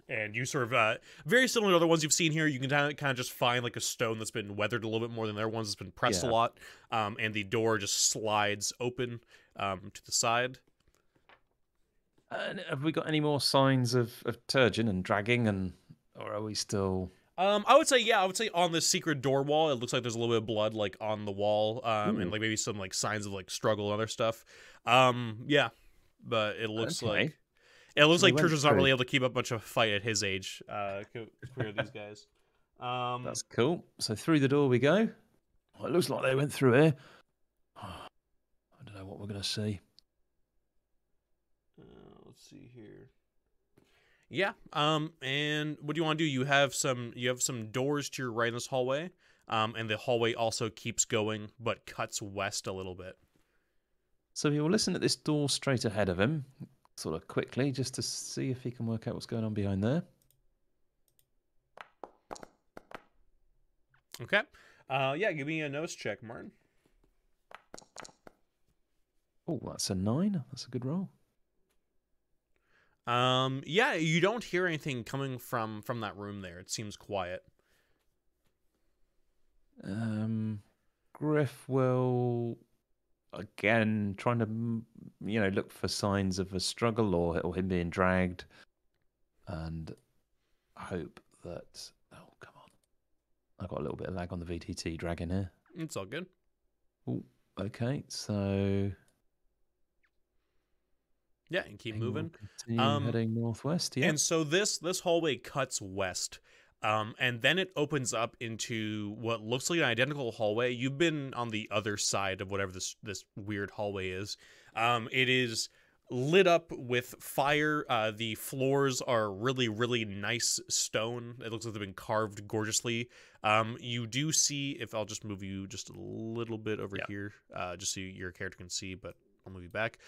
And you sort of, very similar to other ones you've seen here, you can kind of just find like a stone that's been weathered a little bit more than the other ones, that's been pressed a Yeah. lot, and the door just slides open to the side. And have we got any more signs of turging and dragging, or are we still? I would say on the secret door wall, it looks like there's a little bit of blood like on the wall, and like maybe some like signs of like struggle and other stuff. Yeah, but it looks like Turgel's not really able to keep up much of a fight at his age. Clear these guys. That's cool. So through the door we go. Well, it looks like they went through here. I don't know what we're gonna see. Let's see here. Yeah. And what do you want to do? You have some doors to your right in this hallway. And the hallway also keeps going, but cuts west a little bit. So he will listen at this door straight ahead of him, sort of quickly, just to see if he can work out what's going on behind there. Okay. Yeah, give me a nose check, Martin. Oh, that's a 9. That's a good roll. Yeah, you don't hear anything coming from that room there. It seems quiet. Griff will again trying to look for signs of a struggle or him being dragged, and hope that. Oh, come on! I got a little bit of lag on the VTT dragging here. It's all good. Oh, okay, so. Yeah, and keep moving. Heading northwest. Yeah. And so this hallway cuts west, and then it opens up into what looks like an identical hallway. You've been on the other side of whatever this weird hallway is. It is lit up with fire. The floors are really, really nice stone. It looks like they've been carved gorgeously. You do see, if I'll just move you just a little bit over here, just so your character can see, but I'll move you back.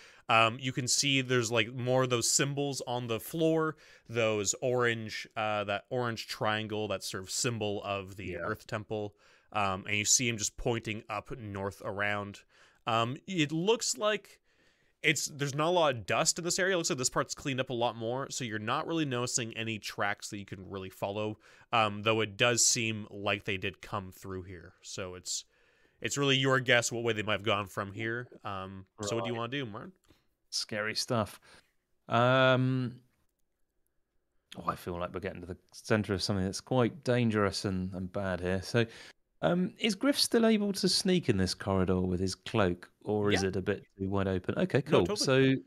You can see there's like more of those symbols on the floor, those orange, that orange triangle, that sort of symbol of the Earth Temple. And you see him just pointing up north around. It looks like there's not a lot of dust in this area. It looks like this part's cleaned up a lot more, so you're not really noticing any tracks that you can really follow. Though it does seem like they did come through here. So it's really your guess what way they might have gone from here. So what do you want to do, Martin? Scary stuff. I feel like we're getting to the center of something that's quite dangerous and bad here. So, is Griff still able to sneak in this corridor with his cloak, or is it a bit too wide open? Okay, cool. No, totally. So,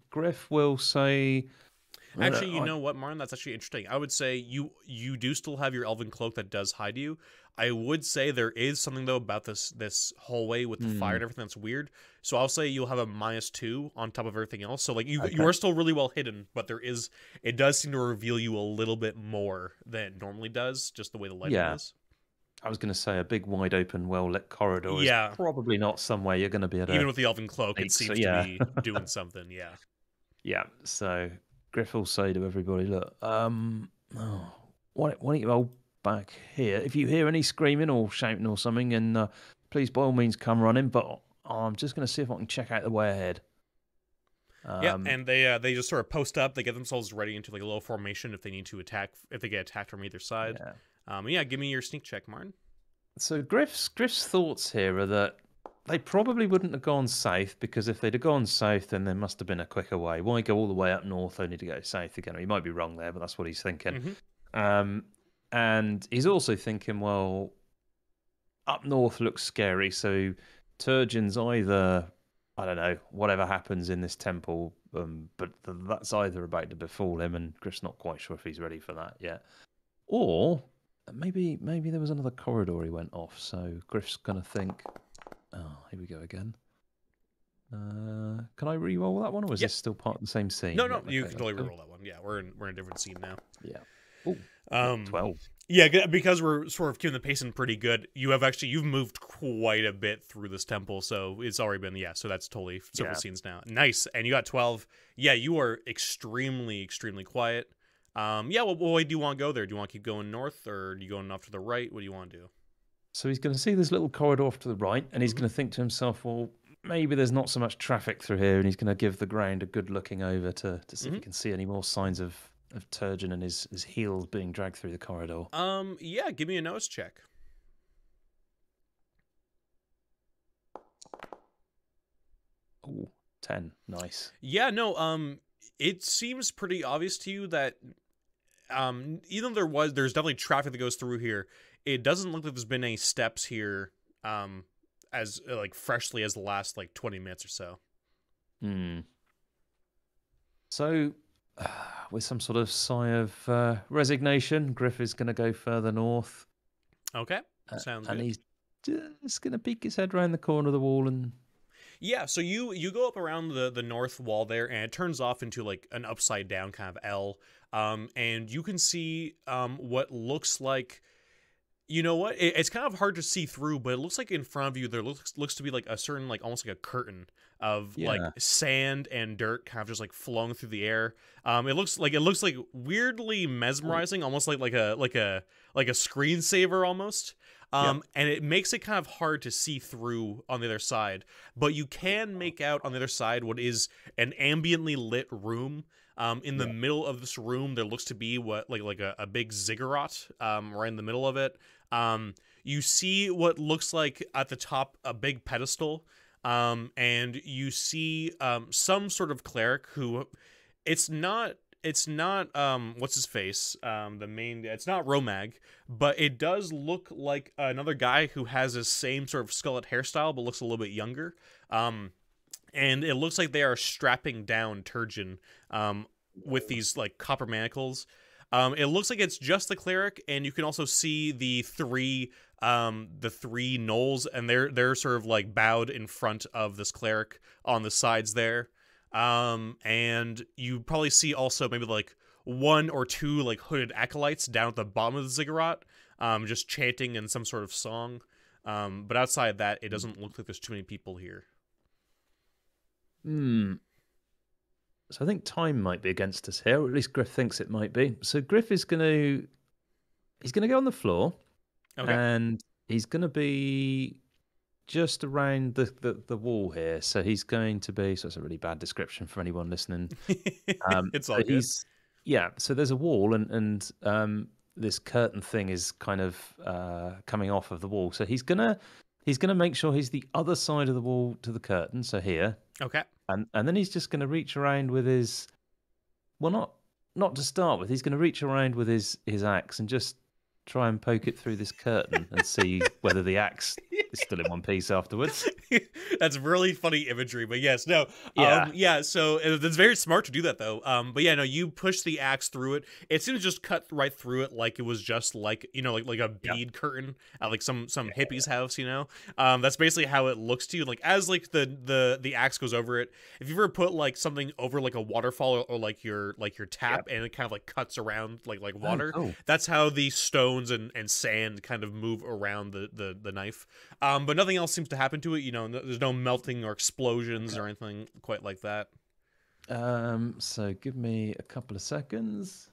Griff will say... Actually, you know what, Martin? That's actually interesting. I would say you do still have your elven cloak that does hide you. I would say there is something, though, about this hallway with the fire and everything that's weird. So I'll say you'll have a -2 on top of everything else. So like you are still really well hidden, but it does seem to reveal you a little bit more than it normally does, just the way the lighting is. I was going to say a big, wide open, well-lit corridor is probably not somewhere you're going to be able to... Even with the elven cloak, it seems to be doing something, Yeah, so Griff will say to everybody, look, why don't you all back here? If you hear any screaming or shouting or something, and please, by all means, come running, but I'm just going to see if I can check out the way ahead. And they just sort of post up. They get themselves ready into like a little formation if they need to attack, if they get attacked from either side. Give me your sneak check, Martin. So Griff's thoughts here are that they probably wouldn't have gone south, because if they'd have gone south, then there must have been a quicker way. Why go all the way up north only to go south again? He might be wrong there, but that's what he's thinking. And he's also thinking, well, up north looks scary, so Turgeon's either, I don't know, whatever happens in this temple, but that's either about to befall him, and Griff's not quite sure if he's ready for that yet. Or maybe there was another corridor he went off, so Griff's going to think, oh, here we go again. Can I re-roll that one, or is this still part of the same scene? No, you can totally re-roll that one. Yeah, we're in a different scene now. Yeah. Ooh, 12. Yeah, because we're sort of keeping the pacing pretty good. You've moved quite a bit through this temple, so it's already been so that's totally several scenes now. Nice, and you got 12. Yeah, you are extremely, extremely quiet. What way do you want to go there? Do you want to keep going north, or are you going off to the right? What do you want to do? So he's going to see this little corridor off to the right, and he's going to think to himself, well, maybe there's not so much traffic through here, and he's going to give the ground a good looking over to see if he can see any more signs of Turgeon and his heels being dragged through the corridor. Yeah, give me a nose check. Ooh, 10. Nice. Yeah, no, it seems pretty obvious to you that even though there's definitely traffic that goes through here, it doesn't look like there's been any steps here as like freshly as the last like 20 minutes or so. So with some sort of sigh of resignation, Griff is going to go further north. Okay, sounds good. And he's just going to peek his head around the corner of the wall and... Yeah, so you go up around the north wall there, and it turns off into like an upside down kind of L. And you can see what looks like, you know what? It's kind of hard to see through, but it looks like in front of you there looks to be like a certain like almost like a curtain of like sand and dirt kind of just like flowing through the air. It looks like weirdly mesmerizing, almost like a screensaver almost. And it makes it kind of hard to see through on the other side, but you can make out on the other side what is an ambiently lit room. In the middle of this room, there looks to be what like a big ziggurat right in the middle of it. You see what looks like at the top a big pedestal, and you see some sort of cleric who it's not what's his face, it's not Romag, but it does look like another guy who has the same sort of skullet hairstyle but looks a little bit younger. And it looks like they are strapping down Turgeon with these like copper manacles. It looks like it's just the cleric, and you can also see the three gnolls, and they're sort of like bowed in front of this cleric on the sides there. And you probably see also maybe like one or two like hooded acolytes down at the bottom of the ziggurat, just chanting in some sort of song. But outside of that, it doesn't look like there's too many people here. So I think time might be against us here, or at least Griff thinks it might be. So Griff is gonna go on the floor, and he's gonna be just around the wall here. So he's going to be... So it's a really bad description for anyone listening. It's all good. So there's a wall, and this curtain thing is kind of coming off of the wall. So he's gonna make sure he's the other side of the wall to the curtain. So here. Okay. And then he's just going to reach around with his... Well, not to start with. He's going to reach around with his axe and just try and poke it through this curtain and see whether the axe is still in one piece afterwards. That's really funny imagery, but yes, no. So it's very smart to do that, though. But yeah, no, you push the axe through it. It seems to just cut right through it like it was just like, you know, like a bead curtain at like some hippie's house, you know? That's basically how it looks to you. Like as like the axe goes over it, if you ever put like something over like a waterfall or like your tap and it kind of like cuts around like water, that's how the stones and sand kind of move around the knife. But nothing else seems to happen to it. You know, there's no melting or explosions or anything quite like that. So give me a couple of seconds.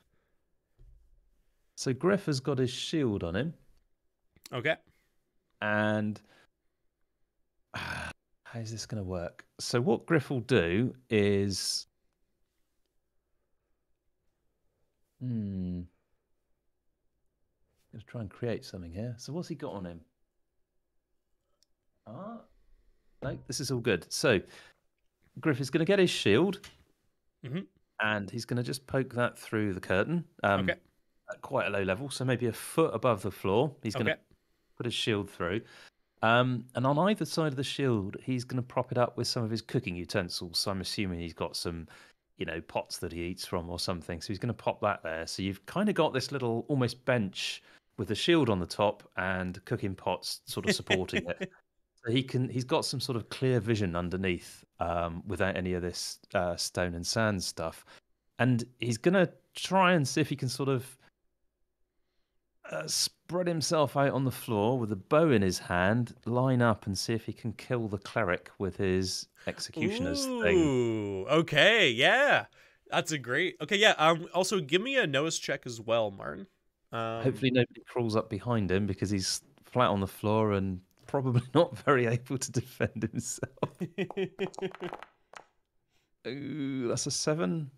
So Griff has got his shield on him. Okay. And how's this going to work? So what Griff will do is... Let's try and create something here. So what's he got on him? No, this is all good. So Griff is going to get his shield, and he's going to just poke that through the curtain at quite a low level, so maybe a foot above the floor. He's going to put his shield through. And on either side of the shield, he's going to prop it up with some of his cooking utensils. So I'm assuming he's got some, you know, pots that he eats from or something. So he's going to pop that there. So you've kind of got this little almost bench with the shield on the top and cooking pots sort of supporting it. So he's got some sort of clear vision underneath without any of this stone and sand stuff. And he's going to try and see if he can sort of spread himself out on the floor with a bow in his hand, line up and see if he can kill the cleric with his executioner's thing. Ooh, okay, yeah. That's a great... Okay, yeah, also give me a nose check as well, Martin. Hopefully nobody crawls up behind him because he's flat on the floor and probably not very able to defend himself. Ooh, that's a 7.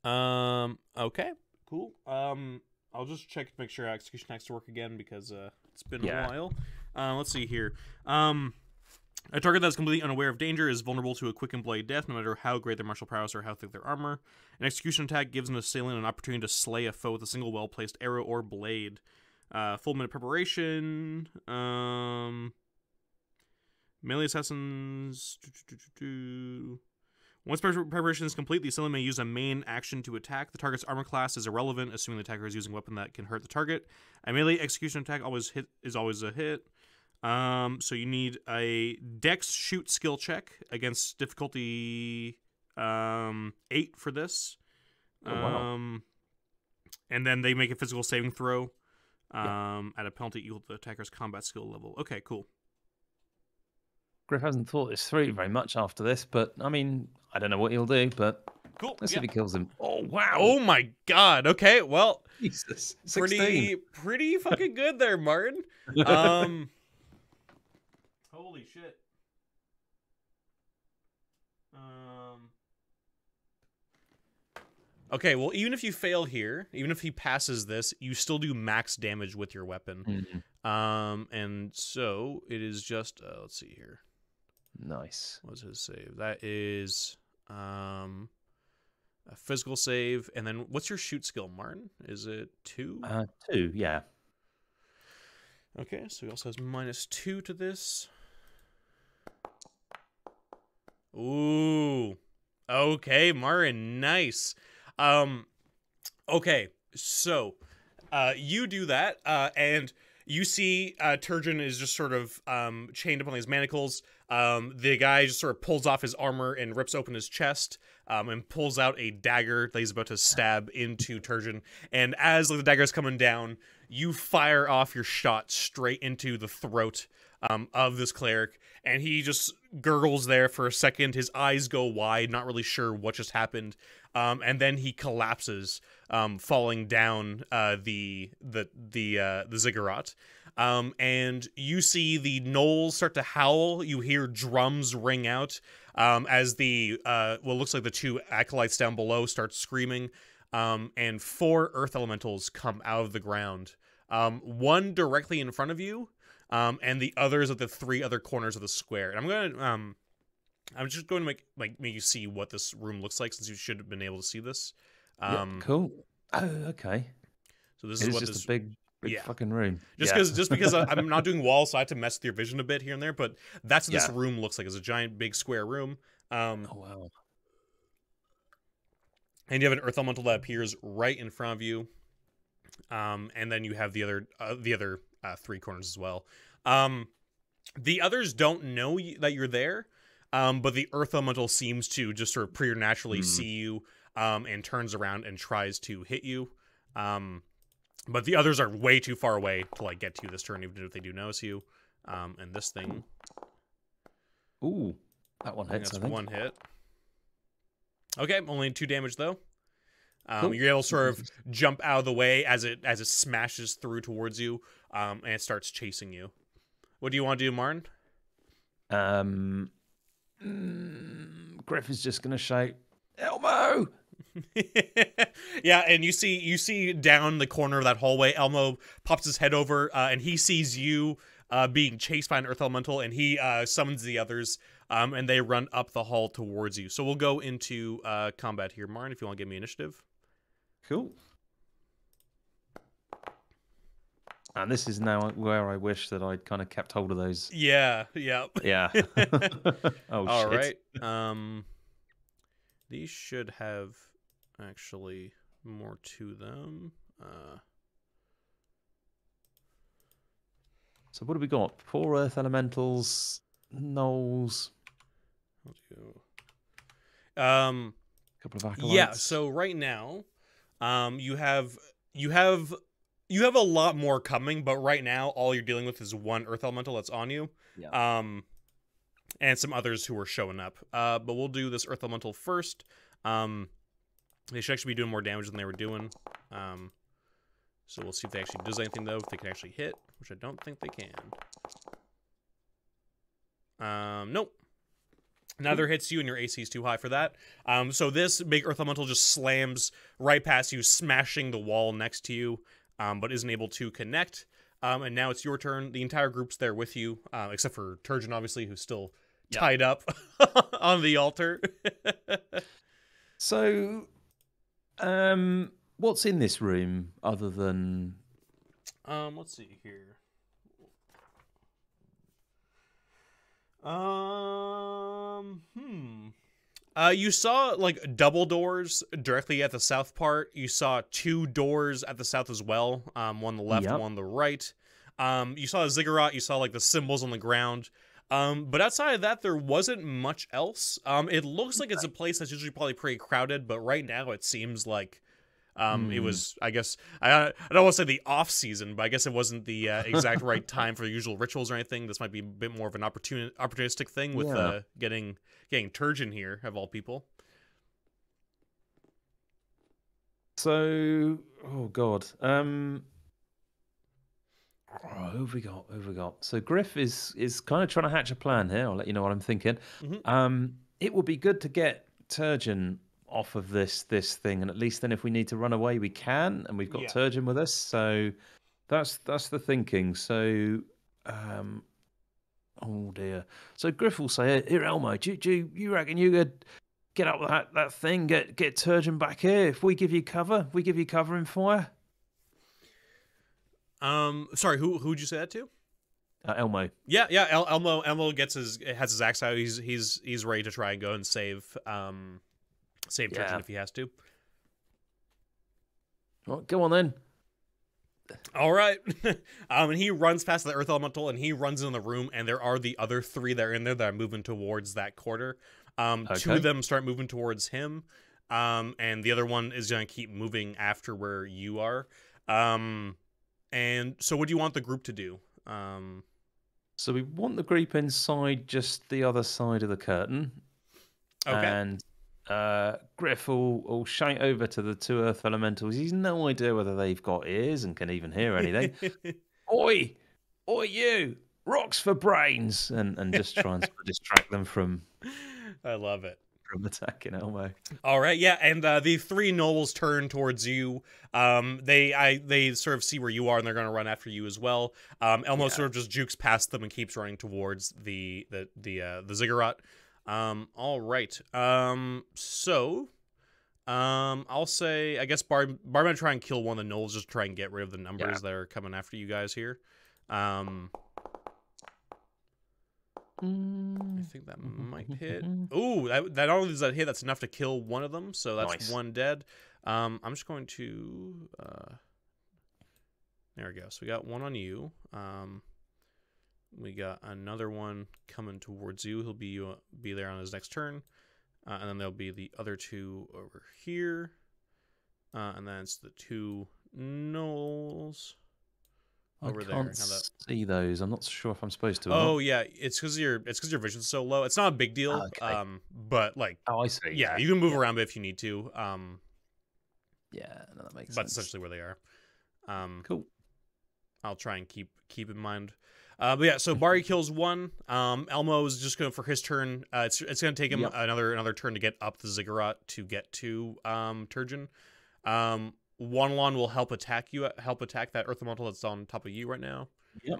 Okay. Cool. I'll just check to make sure execution hacks to work again because it's been a Yeah. while. Let's see here. A target that's completely unaware of danger is vulnerable to a quick and bloody death, no matter how great their martial prowess or how thick their armor. An execution attack gives an assailant an opportunity to slay a foe with a single well-placed arrow or blade. Full minute preparation. Melee assassins. Once preparation is complete, the assailant may use a main action to attack. The target's armor class is irrelevant, assuming the attacker is using a weapon that can hurt the target. A melee execution attack is always a hit. So you need a Dex shoot skill check against difficulty 8 for this. Oh, wow. And then they make a physical saving throw at a penalty equal to the attacker's combat skill level. Okay, cool. Griff hasn't thought this through very much after this, but I mean, I don't know what he'll do, but Cool. let's see if he kills him. Oh, wow. Oh my god. Okay, well, Jesus. 16. pretty fucking good there, Martin. Holy shit. Okay, well, even if you fail here, even if he passes this, you still do max damage with your weapon. And so it is just let's see here. Nice. What's his save? That is a physical save, and then what's your shoot skill, Martin? Is it 2? 2, yeah. Okay, so he also has -2 to this. Ooh. Okay, Martin, nice. Okay, so you do that, and you see Turgeon is just sort of chained up on these manacles. The guy just sort of pulls off his armor and rips open his chest and pulls out a dagger that he's about to stab into Turgeon. And as the dagger's coming down, you fire off your shot straight into the throat of this cleric, and he just gurgles there for a second. His eyes go wide, not really sure what just happened, and then he collapses, falling down the ziggurat. And you see the gnolls start to howl. You hear drums ring out as the what looks like the 2 acolytes down below start screaming, and 4 earth elementals come out of the ground. One directly in front of you, and the others at the 3 other corners of the square. And I'm just going to make you see what this room looks like, since you should have been able to see this. Cool. Oh, okay. So this is what just this a big fucking room. Just because I'm not doing walls, so I had to mess with your vision a bit here and there. But that's what this room looks like. It's a giant, big square room. Oh wow. And you have an earth elemental that appears right in front of you. And then you have the other 3 corners as well. The others don't know that you're there, but the earth elemental seems to just sort of preternaturally see you, and turns around and tries to hit you. But the others are way too far away to like get to you this turn, even if they do notice you. And this thing. Ooh, that one hits. That's 1 hit. Okay, only 2 damage though. You're able to sort of jump out of the way as it smashes through towards you, and it starts chasing you. What do you want to do, Martin? Griff is just gonna shout, "Elmo!" Yeah, and you see down the corner of that hallway, Elmo pops his head over, and he sees you being chased by an earth elemental, and he summons the others, and they run up the hall towards you. So we'll go into combat here, Martin, if you want to give me initiative. Cool. And this is now where I wish that I'd kind of kept hold of those. Yeah. Yeah. Oh, all shit. Right. These should have actually more to them. So what have we got? 4 earth elementals, gnolls. Couple of acolytes. Yeah. So right now, you have a lot more coming, but right now all you're dealing with is 1 earth elemental that's on you. Yeah. And some others who are showing up. But we'll do this earth elemental first. They should actually be doing more damage than they were doing. So we'll see if they actually does anything though, if they can actually hit, which I don't think they can. Nope. Neither hits you, and your AC is too high for that. So this big earth elemental just slams right past you, smashing the wall next to you, but isn't able to connect. And now it's your turn. The entire group's there with you, except for Turgeon, obviously, who's still tied up on the altar. So, what's in this room other than... Let's see here. You saw like double doors directly at the south part. You saw 2 doors at the south as well. One on the left, one on the right. You saw a ziggurat. You saw like the symbols on the ground. But outside of that, there wasn't much else. It looks like it's a place that's usually probably pretty crowded, but right now it seems like it was, I guess, I don't want to say the off season, but I guess it wasn't the exact right time for the usual rituals or anything. This might be a bit more of an opportunistic thing with getting Turgeon here, of all people. So, oh god, who have we got? Who have we got? So Griff is kind of trying to hatch a plan here. I'll let you know what I'm thinking. It would be good to get Turgeon off of this thing, and at least then if we need to run away we can, and we've got Turgeon with us. So that's the thinking. So oh dear. So Griff will say, here Elmo, do you reckon you could get up that thing, get Turgeon back here? If we give you cover, in fire. Sorry, who'd you say that to? Elmo. Yeah. Elmo has his axe out. He's ready to try and go and save Turgeon if he has to. Well, go on then. All right. And he runs past the earth elemental, and he runs in the room, and there are the other 3 that are in there that are moving towards that quarter. 2 of them start moving towards him, and the other one is going to keep moving after where you are. And so what do you want the group to do? So we want the group inside just the other side of the curtain. Okay. And Griff will shout over to the 2 earth elementals. He's no idea whether they've got ears and can even hear anything. Oi, you! Rocks for brains! And just try and distract them from... I love it. From attacking Elmo. All right, yeah, and the 3 gnolls turn towards you. They sort of see where you are, and they're going to run after you as well. Elmo sort of just jukes past them and keeps running towards the ziggurat. All right. So, I'll say, I guess Barb might try and kill one of the gnolls, just try and get rid of the numbers that are coming after you guys here. I think that might hit. Ooh, that not only does that hit, that's enough to kill one of them, so that's nice. 1 dead. I'm just going to... there we go. So we got 1 on you. We got another one coming towards you. He'll be there on his next turn. And then there'll be the other 2 over here. And then it's the 2 gnolls over there. I can't see those. I'm not sure if I'm supposed to. Oh yeah, it's because your vision's so low. It's not a big deal. Okay. But like, I see. Yeah, you can move around if you need to. Yeah, no, that makes sense. But essentially where they are. Cool. I'll try and keep in mind. But yeah, so Barry kills 1. Elmo is just going for his turn. It's going to take him another turn to get up the ziggurat to get to Turgeon. Wanlon will help attack that earth elemental that's on top of you right now. Yep.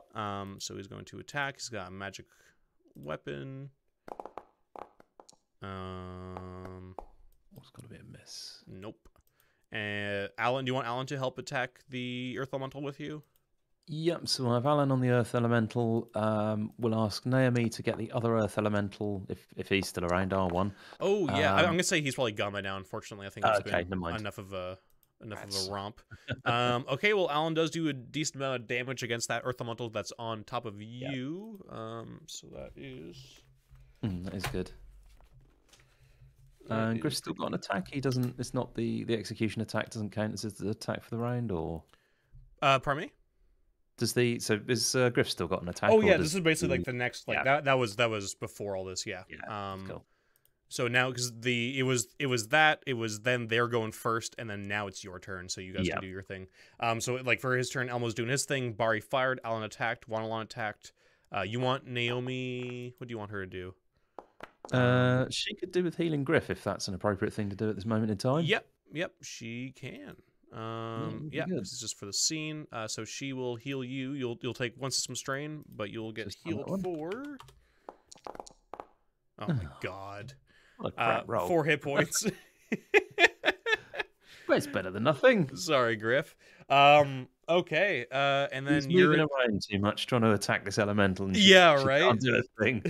So he's going to attack. He's got a magic weapon. What's going to be a miss? Nope. Alan, do you want Alan to help attack the earth elemental with you? Yep, so we'll have Alan on the earth elemental. We'll ask Naomi to get the other earth elemental if he's still around, R1. Oh, yeah, I'm going to say he's probably gone by now, unfortunately. I think it's been enough of a romp. Okay, well, Alan does do a decent amount of damage against that earth elemental that's on top of you. So that is... that is good. Griff's still got an attack. He doesn't... It's not the execution attack doesn't count as the attack for the round, or... Pardon me? Is Griff still got an attack? Oh yeah, this is basically like the next that was before all this, yeah. Cool. So now because it was then they're going first, and then now it's your turn, so you guys can do your thing. So like for his turn, Elmo's doing his thing. Bari fired, Alan attacked, Wanalon attacked. You want Naomi? What do you want her to do? She could do with healing Griff if that's an appropriate thing to do at this moment in time. Yep, she can. Would be Yeah, good. this is just for the scene. So she will heal you. You'll take 1 system strain, but you'll get Just on that healed one. for. Oh my god. What a crap roll. 4 hit points. Well, it's better than nothing. Sorry, Griff. Okay. And then He's moving around too much, trying to attack this elemental, and she right. can't do a thing.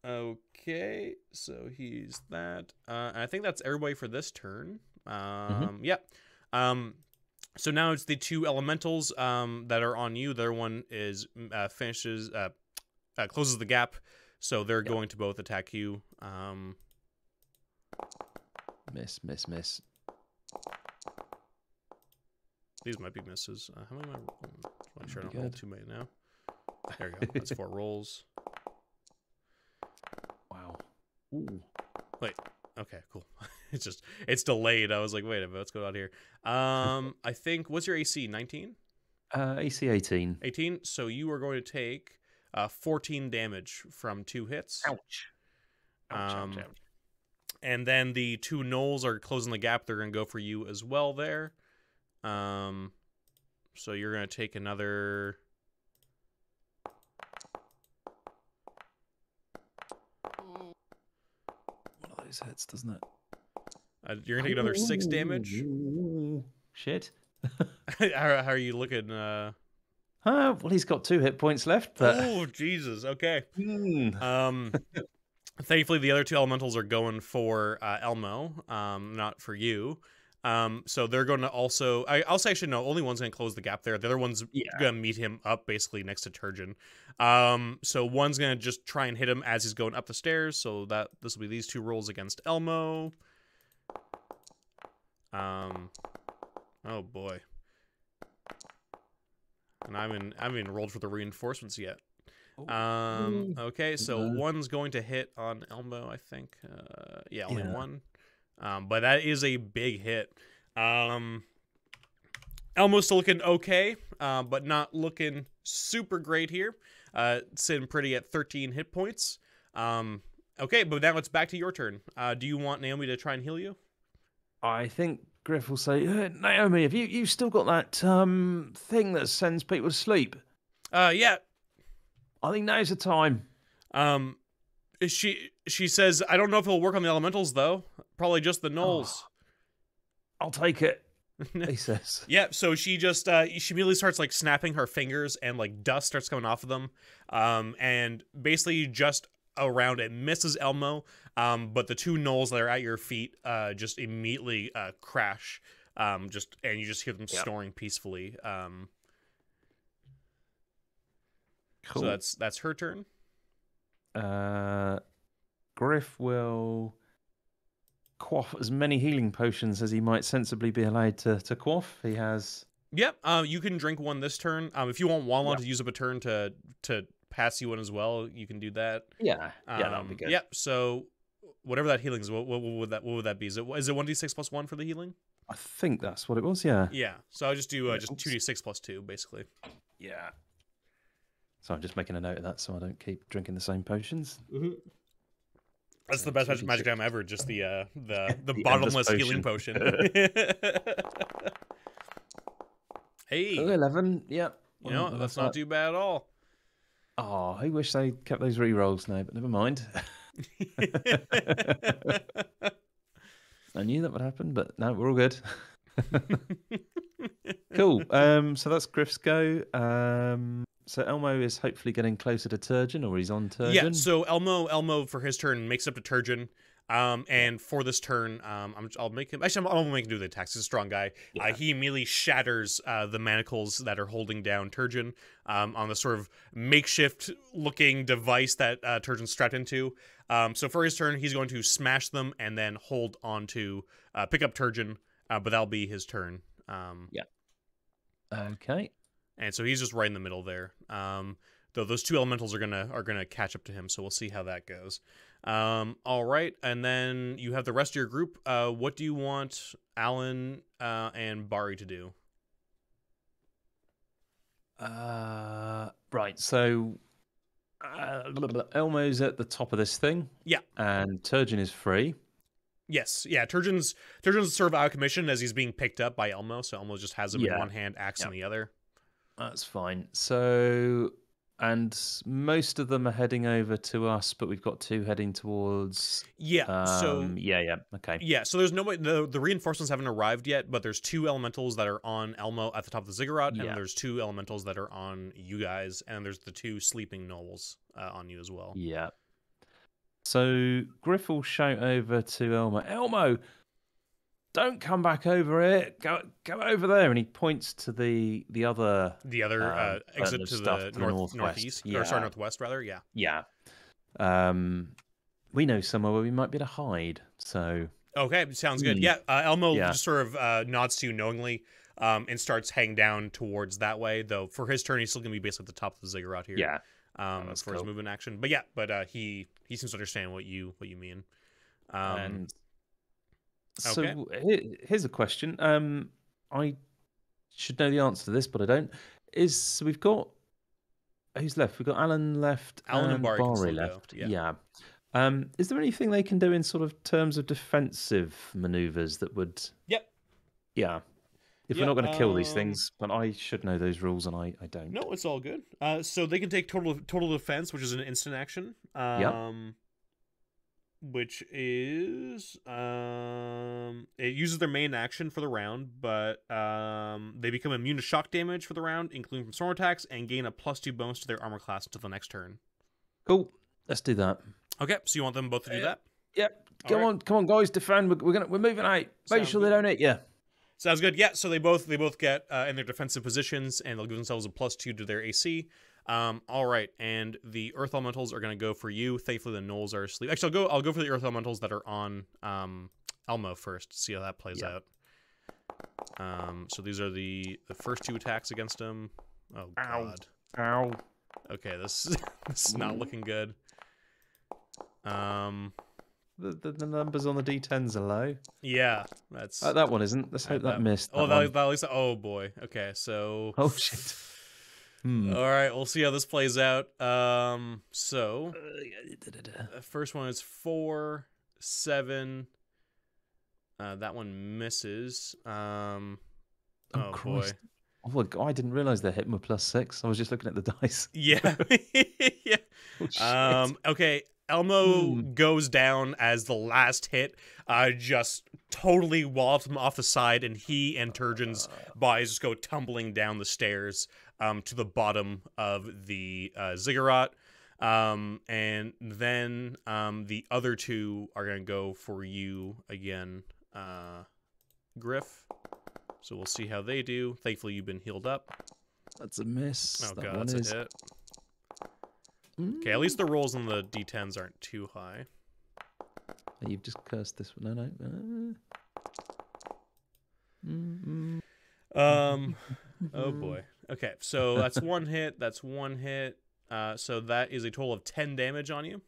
Okay. So he's that. I think that's everybody for this turn. Yeah. So now it's the 2 elementals that are on you. The other one is finishes closes the gap, so they're going to both attack you. Miss. These might be misses. How many am I? I'm sure I don't roll too many now. There we go. That's 4 rolls. Wow. Ooh. Wait. Okay. Cool. It's delayed. I was like, wait a minute. What's going on here? I think what's your AC? 19. AC 18. 18. So you are going to take 14 damage from 2 hits. Ouch. Ouch. And then the 2 gnolls are closing the gap. They're going to go for you as well there. So you're going to take another... One of those hits, doesn't it? You're going to take another 6 damage. Shit. How are you looking? Well, he's got 2 hit points left. But... Oh, Jesus. Okay. Thankfully, the other 2 elementals are going for Elmo, not for you. So they're going to also... I'll say, actually, no, only one's going to close the gap there. The other one's going to meet him up, basically, next to Turgeon. So one's going to just try and hit him as he's going up the stairs. So this will be these 2 rolls against Elmo. Oh, boy. And I haven't even rolled for the reinforcements yet. Okay, so one's going to hit on Elmo, I think. Yeah, only one. But that is a big hit. Elmo's still looking okay, but not looking super great here. Sitting pretty at 13 hit points. Okay, but now it's back to your turn. Do you want Naomi to try and heal you? I think Griff will say, Naomi, have you still got that thing that sends people to sleep? Yeah. I think now's the time. She says, I don't know if it'll work on the elementals, though. Probably just the gnolls. I'll take it, he says. Yeah, so she just, she immediately starts, like, snapping her fingers, and, like, dust starts coming off of them. And basically just around it misses Elmo, but the 2 gnolls that are at your feet just immediately crash, and you just hear them snoring peacefully. Cool. So that's her turn. Griff will quaff as many healing potions as he might sensibly be allowed to quaff. He has... Yep, you can drink one this turn. If you want Walnut to use up a turn to pass you one as well, you can do that. Yeah, that'll be good. Yep, so whatever that healing is, what would that be? Is it 1d6 plus 1 for the healing? I think that's what it was, yeah. Yeah, so I'll just do just 2d6 plus 2, basically. Yeah. So I'm just making a note of that so I don't keep drinking the same potions. Mm-hmm. That's the best magic item ever, just the bottomless healing potion. Hey. 11, yep. You know, that's not too bad at all. Oh, I wish they kept those re-rolls now, but never mind. I knew that would happen, but no, we're all good. Cool. So that's Griff's go. So Elmo is hopefully getting closer to Turgeon, or he's on Turgeon. Yeah, so Elmo for his turn makes up to Turgeon. And for this turn, I'll make him... Actually, I'm make him do the attacks. He's a strong guy. Yeah. He immediately shatters the manacles that are holding down Turgeon on the sort of makeshift-looking device that Turgeon's strapped into. So for his turn, he's going to smash them and then hold on to pick up Turgeon, but that'll be his turn. Yeah. Okay. And so he's just right in the middle there. Though those 2 elementals are gonna catch up to him, so we'll see how that goes. All right, and then you have the rest of your group. What do you want Alan and Bari to do? Right. So Elmo's at the top of this thing. Yeah. And Turgeon is free. Yes, yeah. Turgeon's sort of out of commission as he's being picked up by Elmo, so Elmo just has him in one hand, axe in the other. That's fine. So, and most of them are heading over to us, but we've got 2 heading towards. Yeah. Okay. Yeah. So there's the reinforcements haven't arrived yet, but there's 2 elementals that are on Elmo at the top of the ziggurat, and there's 2 elementals that are on you guys, and there's the 2 sleeping gnolls on you as well. Yeah. So Griff will shout over to Elmo. Elmo, don't come back over here. Go over there. And he points to the other exit to the northeast. Yeah. Or sorry, northwest rather. Yeah. Yeah. We know somewhere where we might be able to hide. So okay, sounds good. Yeah. Elmo just sort of nods to you knowingly, and starts heading down towards that way. Though for his turn, he's still gonna be basically at the top of the ziggurat here. Yeah. For his movement action. But he seems to understand what you mean. So here's a question. I should know the answer to this, but I don't. We've got who's left? We've got Alan left. Alan and Bari left. Go. Yeah. Is there anything they can do in sort of terms of defensive maneuvers that would? Yep. Yeah. If we're not going to kill these things, but I should know those rules, and I don't. No, it's all good. So they can take total defense, which is an instant action. Which is it uses their main action for the round, but they become immune to shock damage for the round, including from storm attacks, and gain a +2 bonus to their armor class until the next turn. Cool. Let's do that. Okay, so you want them both to do that? Yep. Come on, guys, defend. We're moving out. Make sure they don't hit you. Sounds good. Yeah, so they both get in their defensive positions, and they'll give themselves a +2 to their AC. All right, and the Earth Elementals are going to go for you. Thankfully, the gnolls are asleep. Actually, I'll go for the Earth Elementals that are on Elmo first to see how that plays out. So these are the first 2 attacks against him. Oh, God. Ow. Okay, this is not looking good. The numbers on the D10s are low. Yeah, that's that one isn't. Let's hope that missed. Oh boy. Okay, so oh shit. All right, we'll see how this plays out. So the first one is 4, 7. That one misses. Oh boy. Oh, I didn't realize they're hitting with +6. I was just looking at the dice. Yeah. Yeah. Oh, okay. Elmo goes down as the last hit, just totally wallops him off the side, and he and Turgeon's bodies just go tumbling down the stairs to the bottom of the ziggurat. And then the other 2 are going to go for you again, Griff. So we'll see how they do. Thankfully, you've been healed up. That's a miss. Oh, God, that's a hit. Okay, at least the rolls on the D10s aren't too high. You've just cursed this one. No. Oh boy. Okay, so that's 1 hit. That's 1 hit. So that is a total of 10 damage on you.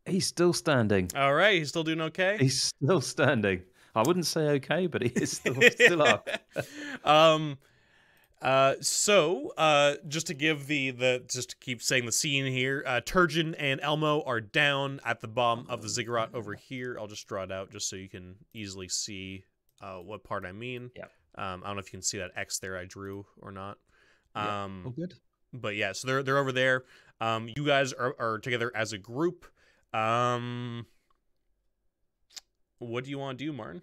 He's still standing. All right, he's still doing okay. He's still standing. I wouldn't say okay, but he is still up. Just to give just to keep saying the scene here, Turgeon and Elmo are down at the bottom of the ziggurat over here. I'll just draw it out just so you can easily see what part I mean. Yeah. I don't know if you can see that X there I drew or not. All good. But yeah, so they're over there. You guys are together as a group. What do you want to do, Martin?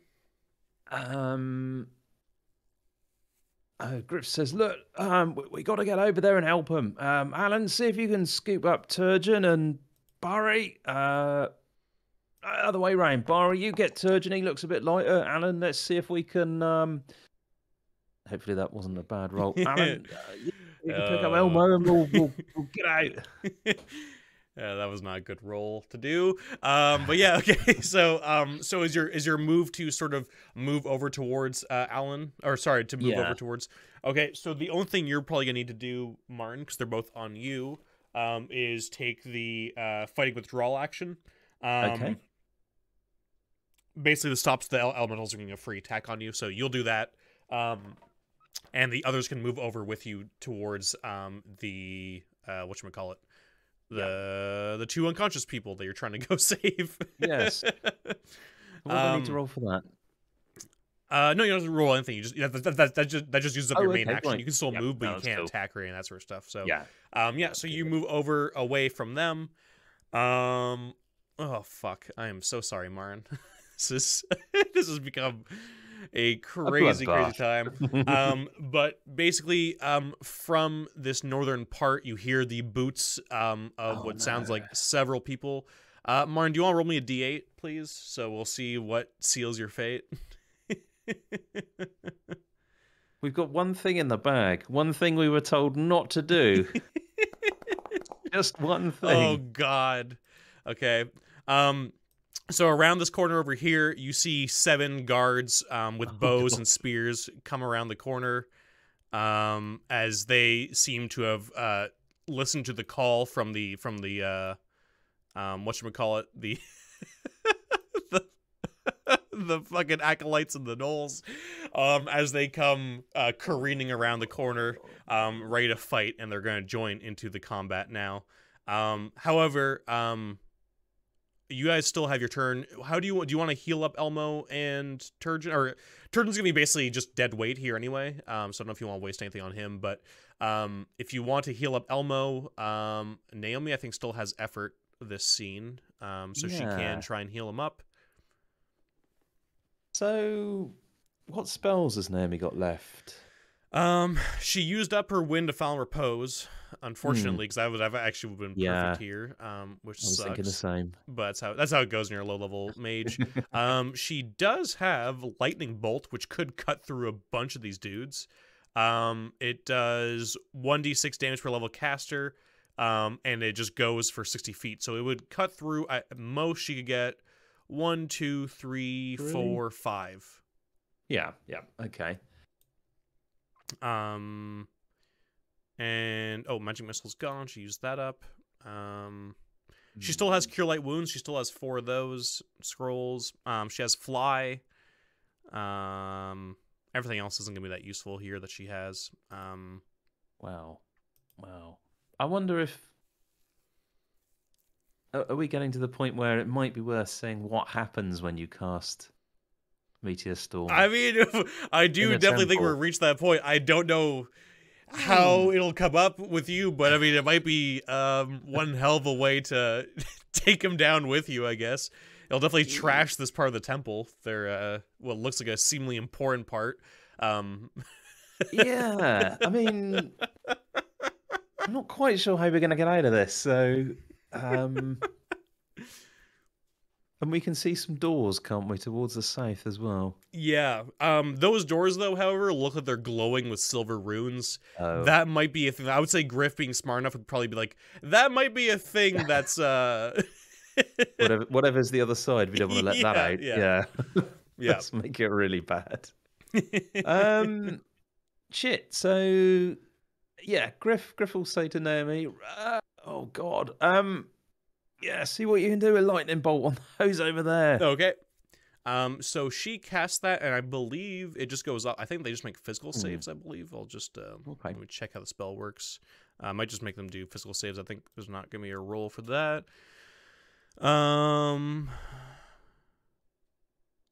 Griff says, look, we got to get over there and help him. Alan, see if you can scoop up Turgeon and Bari. Other way round. Bari, you get Turgeon. He looks a bit lighter. Alan, let's see if we can... Hopefully that wasn't a bad roll. Alan, you can pick up Elmo and we'll get out. Yeah, that was not a good roll to do. But yeah, okay. So is your move to sort of move over towards Alan, or sorry, to move over towards? Okay, so the only thing you're probably gonna need to do, Martin, because they're both on you, is take the fighting withdrawal action. Okay. Basically, this stops the elementals from getting a free attack on you, so you'll do that. And the others can move over with you towards the whatchamacallit, the two unconscious people that you're trying to go save. Yes. What do I need to roll for that? No, you don't have to roll anything. You just that just uses up your main action. Right. You can still move, but no, you that's can't cool. attack or any of that sort of stuff. So Yeah. so you move away from them. Oh fuck! I am so sorry, Marin. this has become a crazy time. But basically, from this northern part, you hear the boots of what sounds like several people. Marin, do you want to roll me a d8, please? So we'll see what seals your fate. We've got one thing in the bag. One thing we were told not to do. Just one thing. Oh God. Okay. So around this corner over here, you see 7 guards with bows and spears come around the corner, as they seem to have listened to the call from the whatchamacallit, the the fucking acolytes and the gnolls, as they come careening around the corner, ready to fight, and they're going to join into the combat now. However, you guys still have your turn. How do you want to heal up Elmo and Turgeon? Or Turgeon's gonna be basically just dead weight here anyway. So I don't know if you want to waste anything on him, but if you want to heal up Elmo, Naomi I think still has effort this scene, so she can try and heal him up. So, what spells has Naomi got left? She used up her wind to Foul and Repose, unfortunately, because I've actually been perfect here, which sucks. I was thinking the same. But that's how it goes when you're a low-level mage. She does have Lightning Bolt, which could cut through a bunch of these dudes. It does 1d6 damage per level caster, and it just goes for 60 feet. So it would cut through, at most she could get 1, 2, 3, 4, 5. Yeah, okay. And magic missile's gone. She used that up. She still has Cure Light Wounds. She still has 4 of those scrolls. She has Fly. Everything else isn't gonna be that useful here that she has. Wow. I wonder if are we getting to the point where it might be worth saying what happens when you cast Meteor Storm? I mean, I do definitely think we're reached that point. I don't know how it'll come up with you, but I mean, it might be one hell of a way to take him down with you, I guess. It'll definitely trash this part of the temple. They're what looks like a seemingly important part. Yeah, I mean, I'm not quite sure how we're going to get out of this, so... and we can see some doors, can't we, towards the south as well? Yeah. Those doors, though, however, look like they're glowing with silver runes. Oh. That might be a thing. I would say Griff, being smart enough, would probably be like, that might be a thing that's... Whatever's the other side, we don't want to let that out. Yeah. Let's make it really bad. Shit, so... Yeah, Griff will say to Naomi... oh, God. Yeah, see what you can do with Lightning Bolt on those over there. Okay. So she casts that, and I believe it just goes up. I think they just make physical saves, I believe. I'll just let me check how the spell works. I might just make them do physical saves. I think there's not going to be a roll for that.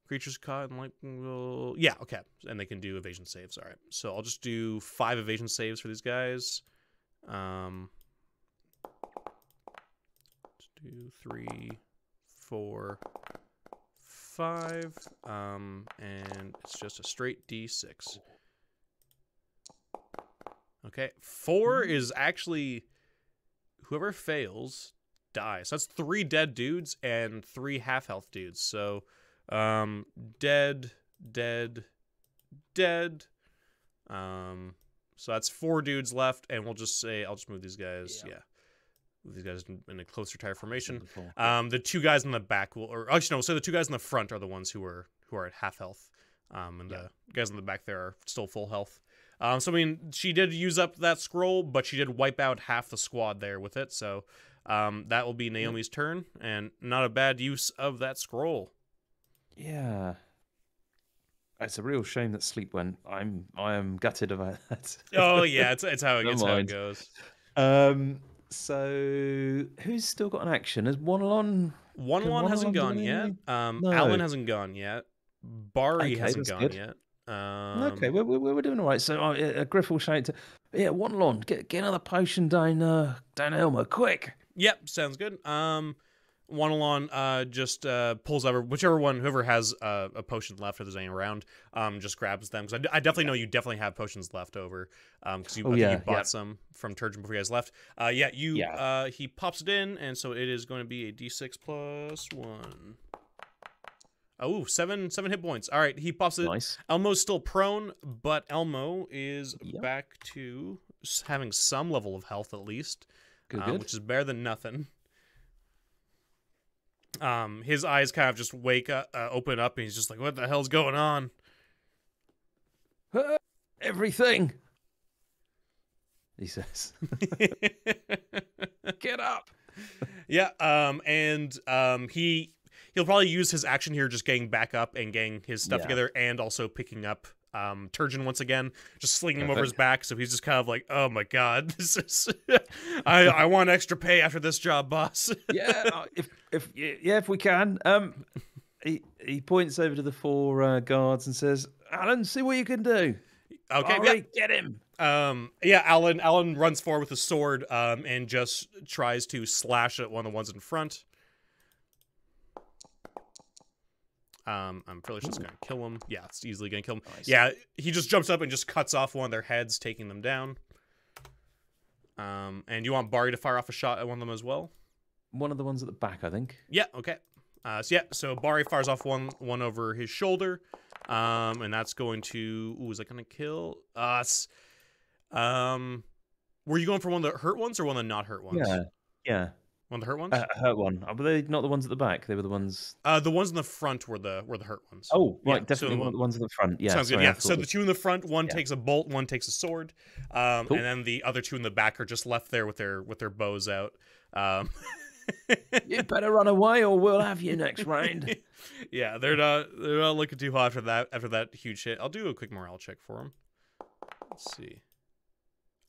Creatures caught in lightning will... Yeah, okay. And they can do evasion saves. All right. So I'll just do 5 evasion saves for these guys. 2, 3, 4, 5. And it's just a straight D6. Okay. 4 is actually... Whoever fails dies. So that's 3 dead dudes and 3 half-health dudes. So... dead. So that's 4 dudes left, and we'll just say, I'll just move these guys. Yeah. Move these guys in a closer tire formation. The 2 guys in the back will, or actually no, so the 2 guys in the front are the ones who are at half health. And the guys in the back there are still full health. So I mean, she did use up that scroll, but she did wipe out half the squad there with it. So, that will be Naomi's turn, and not a bad use of that scroll. Yeah, it's a real shame that sleep went. I am gutted about that. Oh yeah, it's how it goes. So who's still got an action? Is Wanalon? Can Wanalon hasn't Wanalon do gone yet. anything? No. Alan hasn't gone yet. Bari Okay, hasn't that's gone good. yet. Okay, we're doing all right. So Griff will shout to, yeah, Wanalon, get another potion down Elmer, quick. Yep, sounds good. Wanalon just pulls over whoever has a potion left if there's any around, just grabs them. Because I definitely know you definitely have potions left over. Because I think you bought some from Turgeon before you guys left. He pops it in, and so it is going to be a D6 plus 1. Oh, seven hit points. All right, he pops it. Nice. Elmo's still prone, but Elmo is back to having some level of health at least, good. which is better than nothing. His eyes kind of just open up, and he's just like, "What the hell's going on?" Everything, he says. Get up. Yeah. He'll probably use his action here, just getting back up and getting his stuff together, and also picking up Turgeon once again, just slinging him over his back. So he's just kind of like, "Oh my god, this is I want extra pay after this job, boss." If we can. He points over to the 4 guards and says, "Alan, see what you can do." Okay, right, get him. Alan runs forward with a sword and just tries to slash at one of the ones in front. I'm fairly sure it's going to kill him. Yeah, it's easily going to kill him. Nice. Yeah, he just jumps up and just cuts off one of their heads, taking them down. And you want Bari to fire off a shot at one of them as well? One of the ones at the back, I think. Yeah, okay. So Bari fires off one over his shoulder. And that's going to... Ooh, is that going to kill us? Were you going for one of the hurt ones or one of the not hurt ones? Yeah. One of the hurt ones? Hurt one. Were they not the ones at the back? They were the ones... The ones in the front were the hurt ones. Oh, right, definitely one of the ones in the front. Yeah, sounds good. Yeah, so the 2 in the front, one takes a bolt, one takes a sword. Cool. And then the other 2 in the back are just left there with their bows out. You better run away or we'll have you next round. Yeah, they're not looking too hot after that huge hit. I'll do a quick morale check for them. Let's see.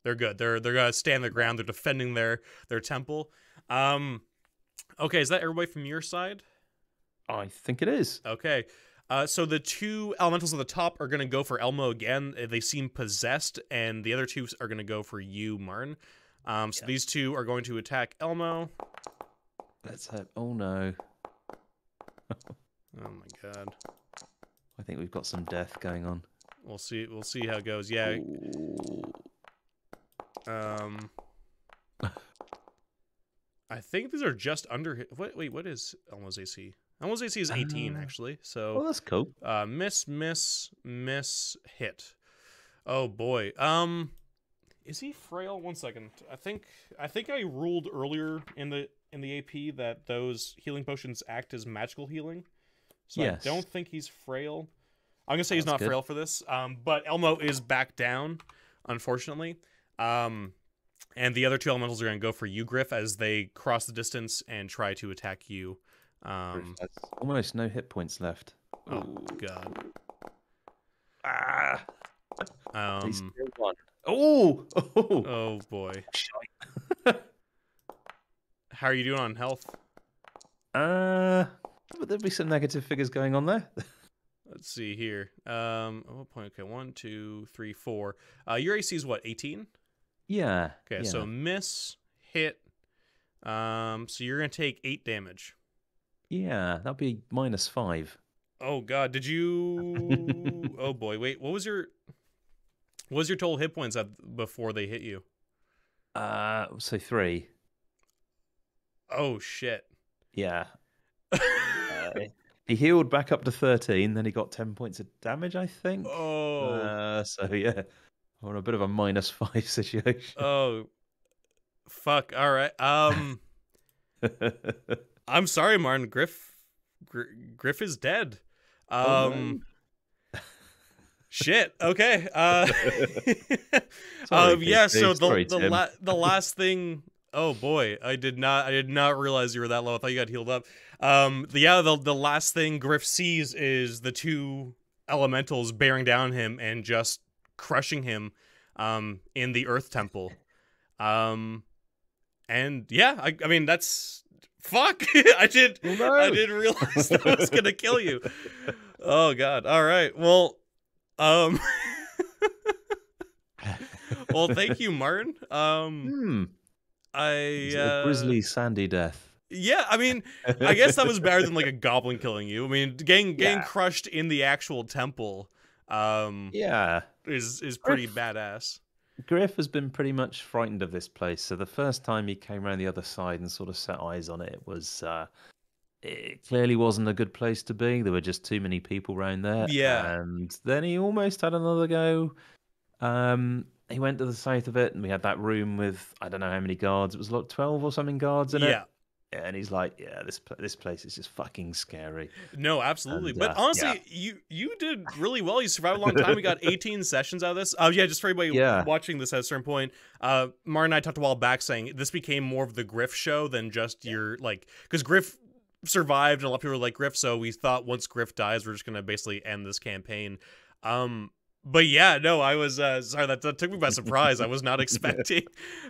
They're good. They're gonna stand their ground. They're defending their temple. Okay, is that everybody from your side? I think it is. Okay. So the 2 elementals on the top are gonna go for Elmo again. They seem possessed, and the other 2 are gonna go for you, Martin. So these 2 are going to attack Elmo. Let's hope. Oh no. Oh my god. I think we've got some death going on. We'll see how it goes. Yeah. Ooh. I think these are just under... Wait, what is Elmo's AC? Elmo's AC is 18, actually. So... Oh, that's cool. Miss, hit. Oh, boy. Is he frail? 1 second. I think I ruled earlier in the AP that those healing potions act as magical healing. So yes. I don't think he's frail. I'm going to say he's not frail for this. But Elmo is back down, unfortunately. And the other 2 elementals are going to go for you, Griff, as they cross the distance and try to attack you. That's almost no hit points left. Oh, God. He's still one. Oh, boy. How are you doing on health? Would there be some negative figures going on there? Let's see here. What point? Okay, 1, 2, 3, 4. Your AC is what, 18? Yeah. Okay, yeah. So miss, hit. So you're gonna take 8 damage. Yeah, that'd be -5. Oh God, did you? Oh boy, wait. What was your total hit points before they hit you? So 3. Oh shit. Yeah. He healed back up to 13, then he got 10 points of damage, I think. Oh. So yeah, we're in a bit of a -5 situation. Oh, fuck. All right. I'm sorry, Martin. Griff is dead. No. Shit. Okay. Sorry, yeah. So sorry, the last thing. Oh boy, I did not realize you were that low. I thought you got healed up. The last thing Griff sees is the 2 elementals bearing down him and just crushing him, in the Earth Temple. And yeah, I mean that's fuck. I Oh, no. didn't realize that was gonna kill you. Oh god. All right. Well, um, well, thank you, Martin. Hmm. I Is it a grisly, sandy death? yeah, I mean, I guess that was better than like a goblin killing you. I mean, getting Yeah. crushed in the actual temple, Yeah. is pretty Griff, badass. Griff has been pretty much frightened of this place. So the first time he came around the other side and sort of set eyes on it, it clearly wasn't a good place to be. There were just too many people around there. Yeah, And then he almost had another go. He went to the south of it, and we had that room with I don't know how many guards. It was like 12 or something guards in it. yeah. Yeah, and he's like, "Yeah, this place is just fucking scary." No, absolutely. And But yeah, honestly, you did really well. You survived a long time. We got 18 sessions out of this. Oh yeah, just for everybody yeah, watching this at a certain point, Mar and I talked a while back saying this became more of the Griff show than just your like because Griff survived and a lot of people were like Griff, so we thought once Griff dies, we're just gonna basically end this campaign. But yeah, no, I was sorry that took me by surprise. I was not expecting.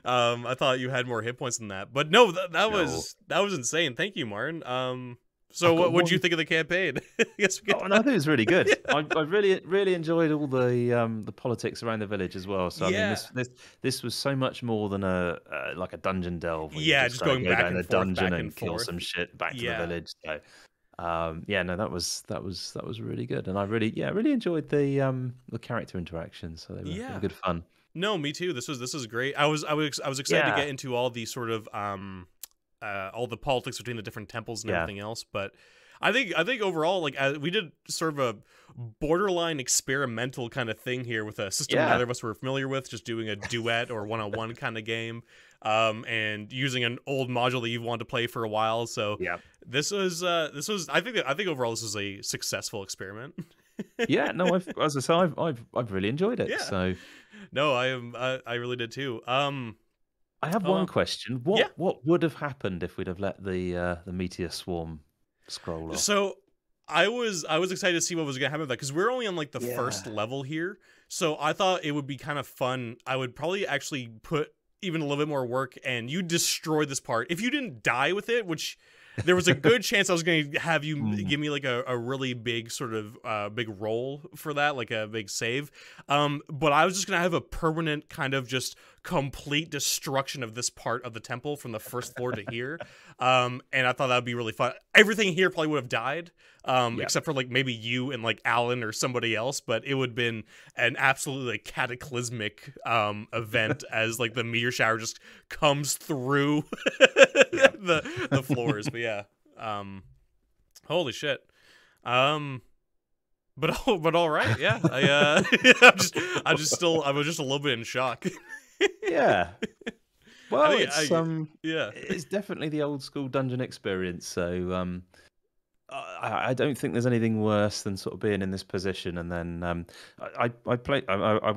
I thought you had more hit points than that, but no, that no. was insane. Thank you, Martin. So I've got what did you one. think of the campaign? Yes, we Oh, get and I think it was really good. yeah. I really enjoyed all the politics around the village as well. So I mean, Yeah, this was so much more than a like a dungeon delve where you yeah, just just got to going go back down and the forth, dungeon back and and kill forth. some shit back to the Yeah, village. So yeah, no, that was really good, and I really enjoyed the character interactions. So they were yeah. good fun. No, me too. This is great. I was excited to Yeah, get into all the sort of all the politics between the different temples and yeah, everything else, but I think overall like we did sort of a borderline experimental kind of thing here with a system yeah, neither of us were familiar with, just doing a duet or one-on-one kind of game, and using an old module that you've wanted to play for a while. So yeah, this was I think overall this is a successful experiment. yeah. No, as I say, I've really enjoyed it. Yeah. So No, I really did too. I have one question. Yeah. What would have happened if we'd have let the meteor swarm scroll off? So I was excited to see what was gonna happen with that because we're only on like the Yeah. first level here. So I thought it would be kind of fun. I would probably actually put even a little bit more work and you destroy this part. If you didn't die with it, which there was a good chance I was going to have you Mm, give me like a really big sort of big roll for that, like a big save. But I was just going to have a permanent kind of just complete destruction of this part of the temple from the first floor to here. And I thought that would be really fun. Everything here probably would have died, yeah. except for like maybe you and like Alan or somebody else, but it would have been an absolutely like, cataclysmic event as like the meteor shower just comes through Yeah. the floors. But yeah, holy shit. But all right, yeah. I was just a little bit in shock. Yeah. Well, think yeah. it's definitely the old school dungeon experience. So I don't think there's anything worse than sort of being in this position and then I play I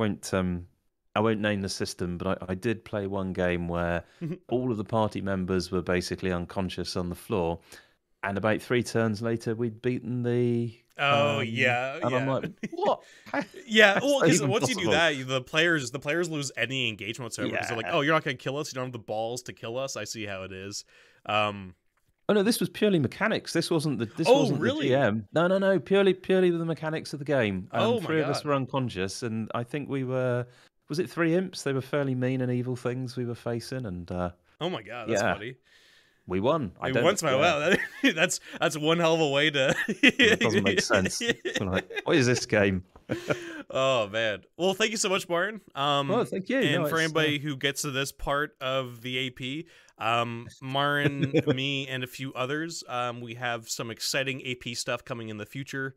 won't name the system, but I did play one game where all of the party members were basically unconscious on the floor, and about 3 turns later, we'd beaten Oh yeah, and I'm yeah. like, what? Yeah, How's well, that because even once you do possible? that, the players lose any engagement whatsoever because they're like, Yeah. oh, you're not gonna kill us. You don't have the balls to kill us. I see how it is. Um, Oh no, this was purely mechanics. This oh wasn't the really? GM. No, purely the mechanics of the game. Oh my 3 of us god. were unconscious, and I think we were. Was it 3 imps? They were fairly mean and evil things we were facing, and Oh my god, that's yeah, funny. we won. I mean, once my Yeah, wow, that's one hell of a way to. it doesn't make sense. We're like, what is this game? Oh man. Well, thank you so much, Martin. Well, thank you. No, And for it's anybody who gets to this part of the AP, Marin, me, and a few others, we have some exciting AP stuff coming in the future.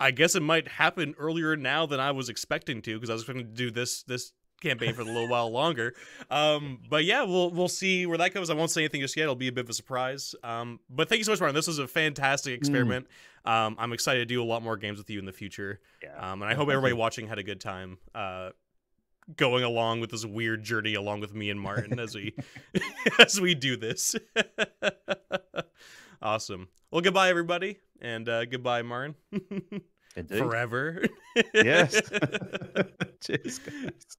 I guess it might happen earlier now than I was expecting to, because I was going to do this campaign for a little while longer. But yeah, we'll see where that goes. I won't say anything just yet. It'll be a bit of a surprise. But thank you so much, Martin. This was a fantastic experiment. I'm excited to do a lot more games with you in the future. yeah. And I hope everybody watching had a good time going along with this weird journey along with me and Martin as we as we do this. Awesome. Well, goodbye everybody, and goodbye Martin. Indeed. Forever. Yes. Cheers, guys.